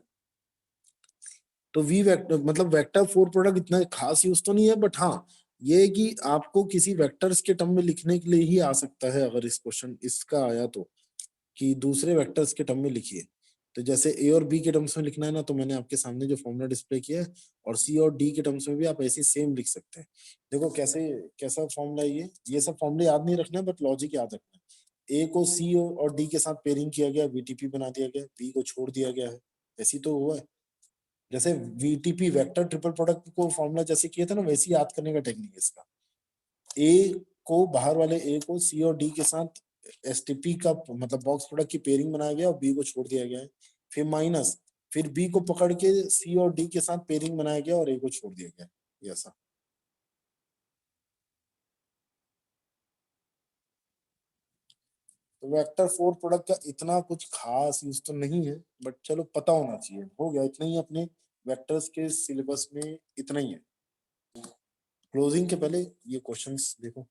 तो वी वेक्टर मतलब वेक्टर फोर प्रोडक्ट इतना खास यूज तो नहीं है, बट हाँ ये है कि आपको किसी वेक्टर्स के टर्म में लिखने के लिए ही आ सकता है, अगर इस क्वेश्चन इसका आया तो कि दूसरे वेक्टर्स के टर्म में लिखिए। तो जैसे ए और बी के टर्म्स में लिखना है ना, तो मैंने आपके सामने जो फॉर्मूला डिस्प्ले किया है, और सी और डी के टर्म्स में भी आप ऐसे सेम लिख सकते हैं। देखो कैसे कैसा फॉर्मूला है ये सब फॉर्मूले याद नहीं रखना है, बट लॉजिक याद रखना है। ए को सी और डी के साथ पेयरिंग किया गया, वीटीपी बना दिया गया, बी को छोड़ दिया गया है, ऐसी तो हुआ है। जैसे वीटीपी वेक्टर ट्रिपल प्रोडक्ट को फॉर्मूला जैसे किया था ना, वैसे ही याद करने का टेक्निक है इसका। ए को बाहर वाले ए को सी और डी के साथ एसटीपी का मतलब बॉक्स प्रोडक्ट की पेयरिंग बनाया गया और बी को छोड़ दिया गया है, फिर माइनस, फिर बी को पकड़ के सी और डी के साथ पेयरिंग बनाया गया और ए को छोड़ दिया गया, ये ऐसा। तो वेक्टर फोर प्रोडक्ट का इतना कुछ खास यूज तो नहीं है, बट चलो पता होना चाहिए, हो गया इतना ही अपने वेक्टर्स के सिलेबस में, इतना ही है। क्लोजिंग के पहले ये क्वेश्चंस देखो।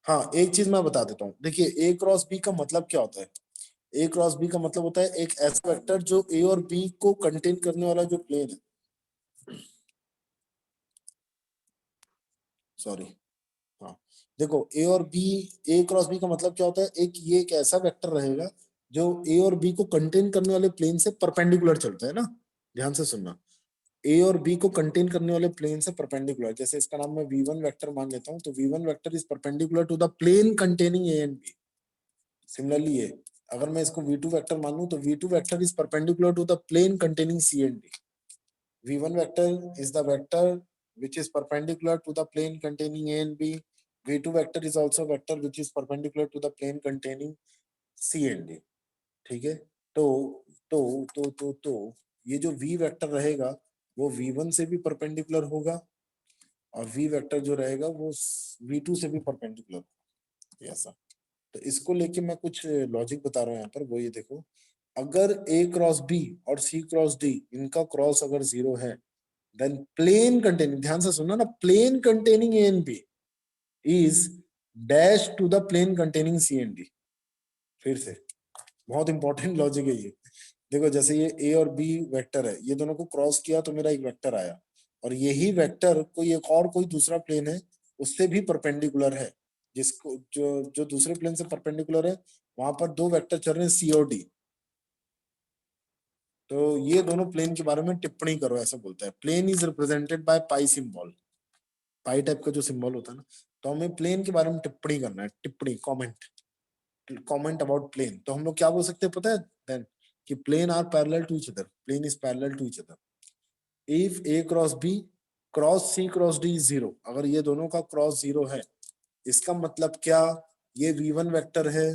हाँ एक चीज मैं बता देता हूँ, देखिए ए क्रॉस बी का मतलब क्या होता है। ए क्रॉस बी का मतलब होता है एक ऐसा वेक्टर जो ए और बी को कंटेन करने वाला जो प्लेन है, सॉरी हाँ देखो ए और बी, ए क्रॉस बी का मतलब क्या होता है, ये एक ऐसा वेक्टर रहेगा जो ए और बी को कंटेन करने वाले प्लेन से परपेंडिकुलर चलता है ना, ध्यान से सुनना, ए और बी को कंटेन करने वाले प्लेन से परपेंडिकुलर। जैसे इसका नाम मैं v1 वेक्टर मान लेता हूं, तो v1 vector is perpendicular to the plane containing a and b. Similarly ये अगर मैं इसको v2 वेक्टर मान लूं तो v2 vector is perpendicular to the plane containing c and d. v1 vector is the vector which is perpendicular to the plane containing a and b. v2 vector is also vector which is perpendicular to the plane containing c and d। ठीक है, तो तो ये जो v वेक्टर रहेगा वो v1 से भी परपेंडिकुलर होगा, और v वेक्टर जो रहेगा वो v2 से भी परपेंडिकुलर होगा, ऐसा। तो इसको लेके मैं कुछ लॉजिक बता रहा हूँ यहाँ पर, वो ये देखो, अगर a क्रॉस b और c क्रॉस d इनका क्रॉस अगर 0 है, देन प्लेन कंटेनिंग, ध्यान से सुनना ना, plane containing a and b is dash to the plane containing c and d. फिर से बहुत इंपॉर्टेंट लॉजिक है ये। देखो जैसे ये ए और बी वेक्टर है, ये दोनों को क्रॉस किया तो मेरा एक वेक्टर आया, और यही वेक्टर कोई एक और कोई दूसरा प्लेन है उससे भी परपेंडिकुलर है, जिसको जो दूसरे प्लेन से परपेंडिकुलर है वहां पर दो वेक्टर चल रहे हैं सी और डी। तो ये दोनों प्लेन के बारे में टिप्पणी करो, ऐसा बोलता है। Plane is represented by pi symbol, pi type का जो सिंबल होता है ना, तो हमें प्लेन के बारे में टिप्पणी करना है, टिप्पणी कमेंट अबाउट प्लेन। तो हम लोग क्या बोल सकते हैं पता है देन, कि plane are parallel to each other, plane is parallel to each other if a cross B cross C cross d is 0। अगर ये दोनों का क्रॉस 0 है, इसका मतलब क्या, ये v1 वेक्टर है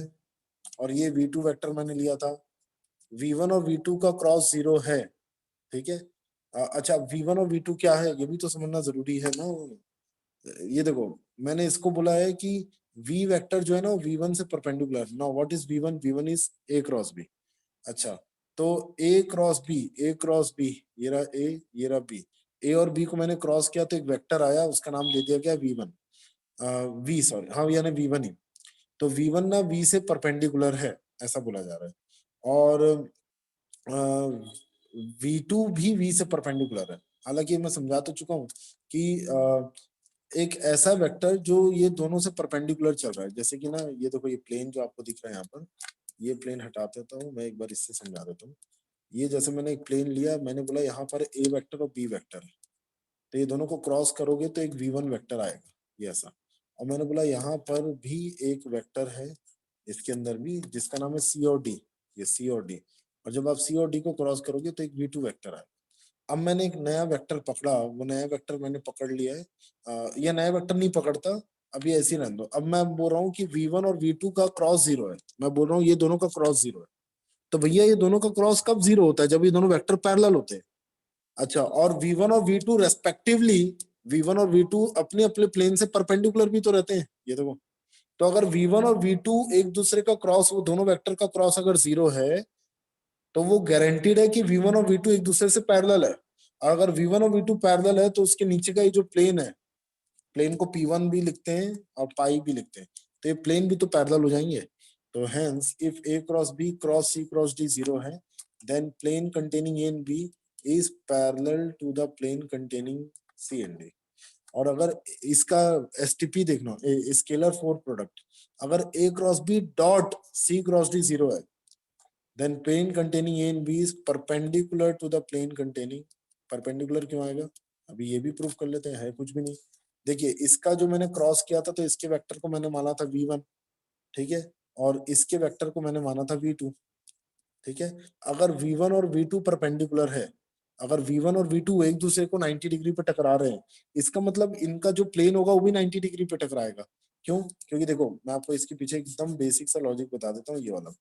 और ये v2 वेक्टर मैंने लिया था, v1 और v2 का क्रॉस 0 है, ठीक है। अच्छा v1 और v2 क्या है ये भी तो समझना जरूरी है ना। ये देखो मैंने इसको बोला है कि v वेक्टर जो है ना वो v1 से perpendicular. Now what is v1, v1 is a cross b। अच्छा तो a cross b, a cross b, ये रहा a, ये रहा b, ए और बी को मैंने क्रॉस किया तो एक वेक्टर आया, उसका नाम दे दिया गया V1, वी सॉरी हाँ यानी V1 ही। तो V1 ना V से परपेंडिकुलर है ऐसा बोला जा रहा है, और V2 भी V से परपेंडिकुलर है। हालांकि मैं समझा तो चुका हूँ कि एक ऐसा वेक्टर जो ये दोनों से परपेंडिकुलर चल रहा है, जैसे कि ना ये देखो, ये प्लेन जो आपको दिख रहा है यहाँ पर, ये प्लेन हटा देता हूँ मैं, एक बार इससे समझा देता हूँ। ये जैसे मैंने एक प्लेन लिया, मैंने बोला यहाँ पर A वेक्टर और B वेक्टर है, तो ये दोनों को क्रॉस करोगे तो एक V1 वेक्टर आएगा, ये ऐसा। और मैंने बोला यहाँ पर भी एक वेक्टर है, इसके अंदर भी, जिसका नाम है C और D, ये C और D, और जब आप C और D को क्रॉस करोगे तो एक V2 वेक्टर आएगा। अब मैंने एक नया वेक्टर पकड़ा, वो नया वेक्टर मैंने पकड़ लिया है, ये नया वेक्टर नहीं पकड़ता, अभी ऐसे ही रहने दो। अब मैं बोल रहा हूँ कि V1 और V2 का क्रॉस 0 है, मैं बोल रहा हूँ ये दोनों का क्रॉस 0 है। तो भैया ये दोनों का क्रॉस कब 0 होता है? जब ये दोनों वेक्टर पैरेलल होते हैं। अच्छा, और V1 और V2 रेस्पेक्टिवली, V1 और V2 अपने अपने प्लेन से परपेंडिकुलर भी तो रहते हैं, ये देखो। तो अगर V1 और V2 एक दूसरे का क्रॉस, वो दोनों वेक्टर का क्रॉस अगर 0 है, तो वो गारंटीड है कि V1 और V2 एक दूसरे से पैरेलल है। और अगर V1 और V2 पैरेलल है तो उसके नीचे का ये जो प्लेन है, प्लेन को P1 भी लिखते हैं और पाई भी लिखते हैं, तो ये प्लेन भी तो पैरेलल हो जाएंगे। तो hence if A cross B cross C cross D 0 है, then plane containing A and B is parallel to the plane containing C and D। और अगर इसका STP देखना, स्केलर फोर प्रोडक्ट, अगर A cross B dot C cross D 0 है, then plane containing A and B is perpendicular to the plane containing, perpendicular क्यों आएगा? अभी ये भी प्रूफ कर लेते हैं, है कुछ भी नहीं। देखिए इसका जो मैंने क्रॉस किया था, तो इसके वेक्टर को मैंने माना था V1, ठीक है, और इसके वेक्टर को मैंने माना था V2, ठीक है। अगर V1 और V2 परपेंडिकुलर है, अगर V1 और V2 एक दूसरे को 90 डिग्री पे टकरा रहे हैं, इसका मतलब इनका जो प्लेन होगा वो भी 90 डिग्री पे टकराएगा। क्यों? क्योंकि देखो मैं आपको इसके पीछे एकदम बेसिक सा लॉजिक बता देता हूँ। ये वाला,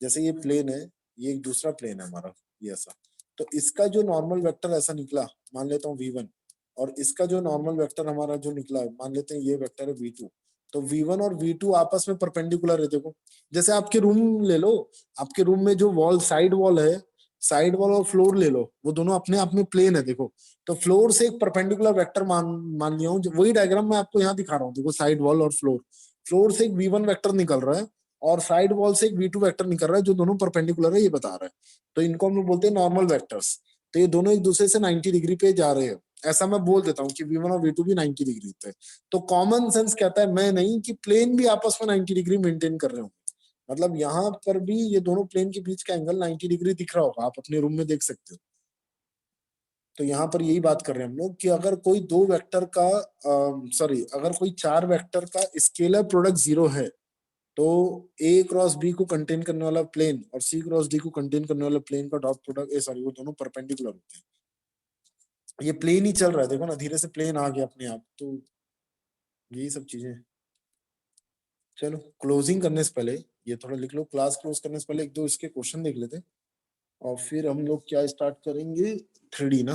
जैसे ये प्लेन है, ये एक दूसरा प्लेन है हमारा, ये ऐसा, तो इसका जो नॉर्मल वेक्टर ऐसा निकला, मान लेता हूँ V1, और इसका जो नॉर्मल वेक्टर हमारा जो निकला, मान लेते हैं ये वेक्टर है V2, तो V1 और V2 आपस में परपेंडिकुलर है। देखो जैसे आपके रूम ले लो, आपके रूम में जो वॉल, साइड वॉल है, साइड वॉल और फ्लोर ले लो, वो दोनों अपने आप में प्लेन है। देखो तो फ्लोर से एक परपेंडिकुलर वेक्टर मान लिया हूँ, वही डायग्राम मैं आपको यहाँ दिखा रहा हूँ। देखो साइड वॉल और फ्लोर, फ्लोर से एक V1 वेक्टर निकल रहा है और साइड वॉल से एक V2 वेक्टर निकल रहा है, जो दोनों परपेंडिकुलर है, ये बता रहा है। तो इनको हम लोग बोलते हैं नॉर्मल वेक्टर्स। तो ये दोनों एक दूसरे से 90 डिग्री पे जा रहे हैं, ऐसा मैं बोल देता हूँ कि V1 और V2 भी 90 डिग्री पे। तो कॉमन सेंस कहता है, मैं नहीं, कि प्लेन भी आपस में 90 डिग्री मेंटेन कर रहे हो। मतलब यहाँ पर भी ये दोनों प्लेन के बीच का एंगल 90 डिग्री दिख रहा होगा, आप अपने रूम में देख सकते हो। तो यहाँ पर यही बात कर रहे हैं हम लोग कि अगर कोई दो वेक्टर का, सॉरी, अगर कोई चार वेक्टर का स्केलर प्रोडक्ट 0 है, तो A क्रॉस B को कंटेन करने वाला प्लेन और C क्रॉस D को कंटेन करने वाला प्लेन का डॉट प्रोडक्ट, सॉरी, वो दोनों परपेंडिकुलर होते हैं। ये प्लेन ही चल रहा है, देखो ना, धीरे से प्लेन आ गया अपने आप। तो यही सब चीजें। चलो क्लोजिंग करने से पहले ये थोड़ा लिख लो, क्लास क्लोज करने से पहले एक दो इसके क्वेश्चन देख लेते हैं, और फिर हम लोग क्या स्टार्ट करेंगे, 3D ना।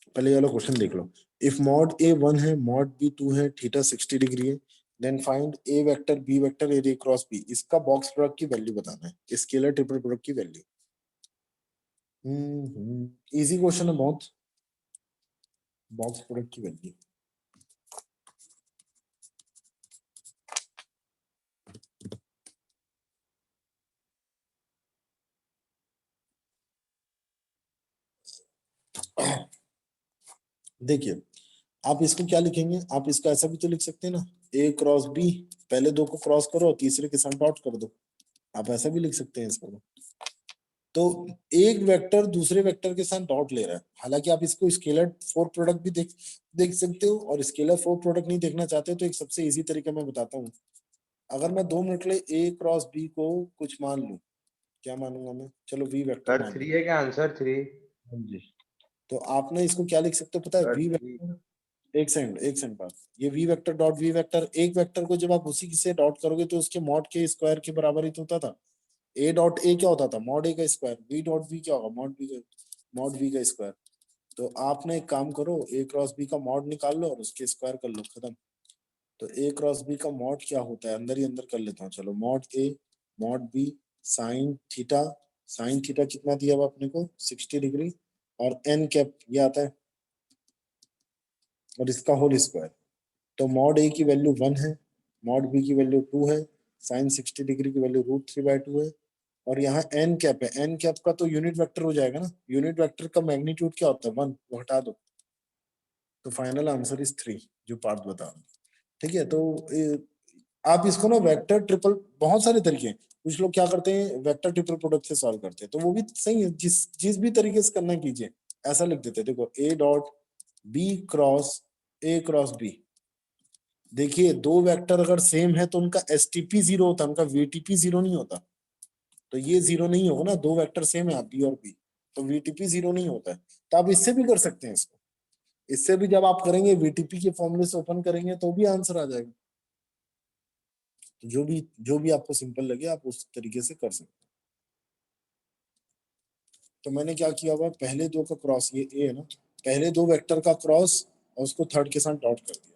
पहले ये वाला क्वेश्चन देख लो। इफ मॉड A 1 है, मॉड B 2 है, थीटा 60 डिग्री है, then find A vector B vector A cross B। इसका बॉक्स प्रोडक्ट की वैल्यू बताना है, स्केलर ट्रिपल प्रोडक्ट की वैल्यू। इजी क्वेश्चन है बहुत, बॉक्स प्रोडक्ट की वैल्यू। देखिए आप इसको क्या लिखेंगे, आप इसको ऐसा भी तो लिख सकते हैं ना, A क्रॉस B, पहले दो को क्रॉस करो, तीसरे के साथ डॉट कर दो, आप ऐसा भी लिख सकते हैं इसको। तो एक वेक्टर दूसरे वेक्टर के साथ डॉट ले रहा है, हालांकि आप इसको स्केलर फोर प्रोडक्ट भी देख सकते हो, और स्केलर फोर प्रोडक्ट नहीं देखना चाहते तो एक सबसे इजी तरीका मैं बताता हूँ। अगर मैं 2 मिनट के लिए A क्रॉस B को कुछ मान लूं, क्या मानूंगा मैं, चलो V वेक्टर सर मान 3 लूं। है क्या आंसर 3? हाँ जी। तो आपने इसको क्या लिख सकते हो पता है, सर V 3। वेक्टर, एक सेकंड बाद, ये V vector dot V vector, एक वेक्टर को जब आप उसी से डॉट करोगे तो उसके मॉड के स्क्वायर के बराबर ही तो होता था। A डॉट A क्या होता था, मॉड A का स्क्वायर, V डॉट V क्या होगा, मॉड V का स्क्वायर। तो आपने एक काम करो, A क्रॉस B का मॉड निकाल लो और उसके स्क्वायर कर लो, खत्म। तो A क्रॉस B का मॉड क्या होता है, अंदर ही अंदर कर लेता हूँ, चलो, mod A mod B sine theta sine theta कितना दिया हुआ अपने को 60 डिग्री और एन कैप ये आता है और इसका होल स्क्वायर। तो मॉड ए की वैल्यू 1 है, मॉड बी की वैल्यू 2 है, साइन 60 डिग्री की वैल्यू √3/2 है और यहाँ एन कैप है। एन कैप का तो यूनिट वेक्टर हो जाएगा ना, यूनिट वेक्टर का मैग्नीट्यूड क्या होता है 1, वो हटा दो। तो फाइनल आंसर इज 3 जो पार्थ बता रहा हूँ। ठीक है, तो आप इसको ना वेक्टर ट्रिपल, बहुत सारे तरीके हैं, कुछ लोग क्या करते हैं वेक्टर ट्रिपल प्रोडक्ट से सॉल्व करते हैं, तो वो भी सही है, जिस भी तरीके से करना कीजिए। ऐसा लिख देते हैं, देखो A dot B cross A cross B। देखिए दो वेक्टर अगर सेम है तो उनका STP 0 होता है, उनका VTP 0 नहीं होता। तो ये 0 नहीं होगा ना, दो वेक्टर सेम है B और B, तो VTP 0 नहीं होता है। तो आप इससे भी कर सकते हैं इसको, इससे भी जब आप करेंगे VTP के फॉर्मूले से ओपन करेंगे तो भी आंसर आ जाएगा। तो जो भी आपको सिंपल लगे आप उस तरीके से कर सकते हैं। तो मैंने क्या किया हुआ, पहले दो का क्रॉस, ये A है ना, पहले दो वेक्टर का क्रॉस और उसको थर्ड के साथ डॉट कर दिया।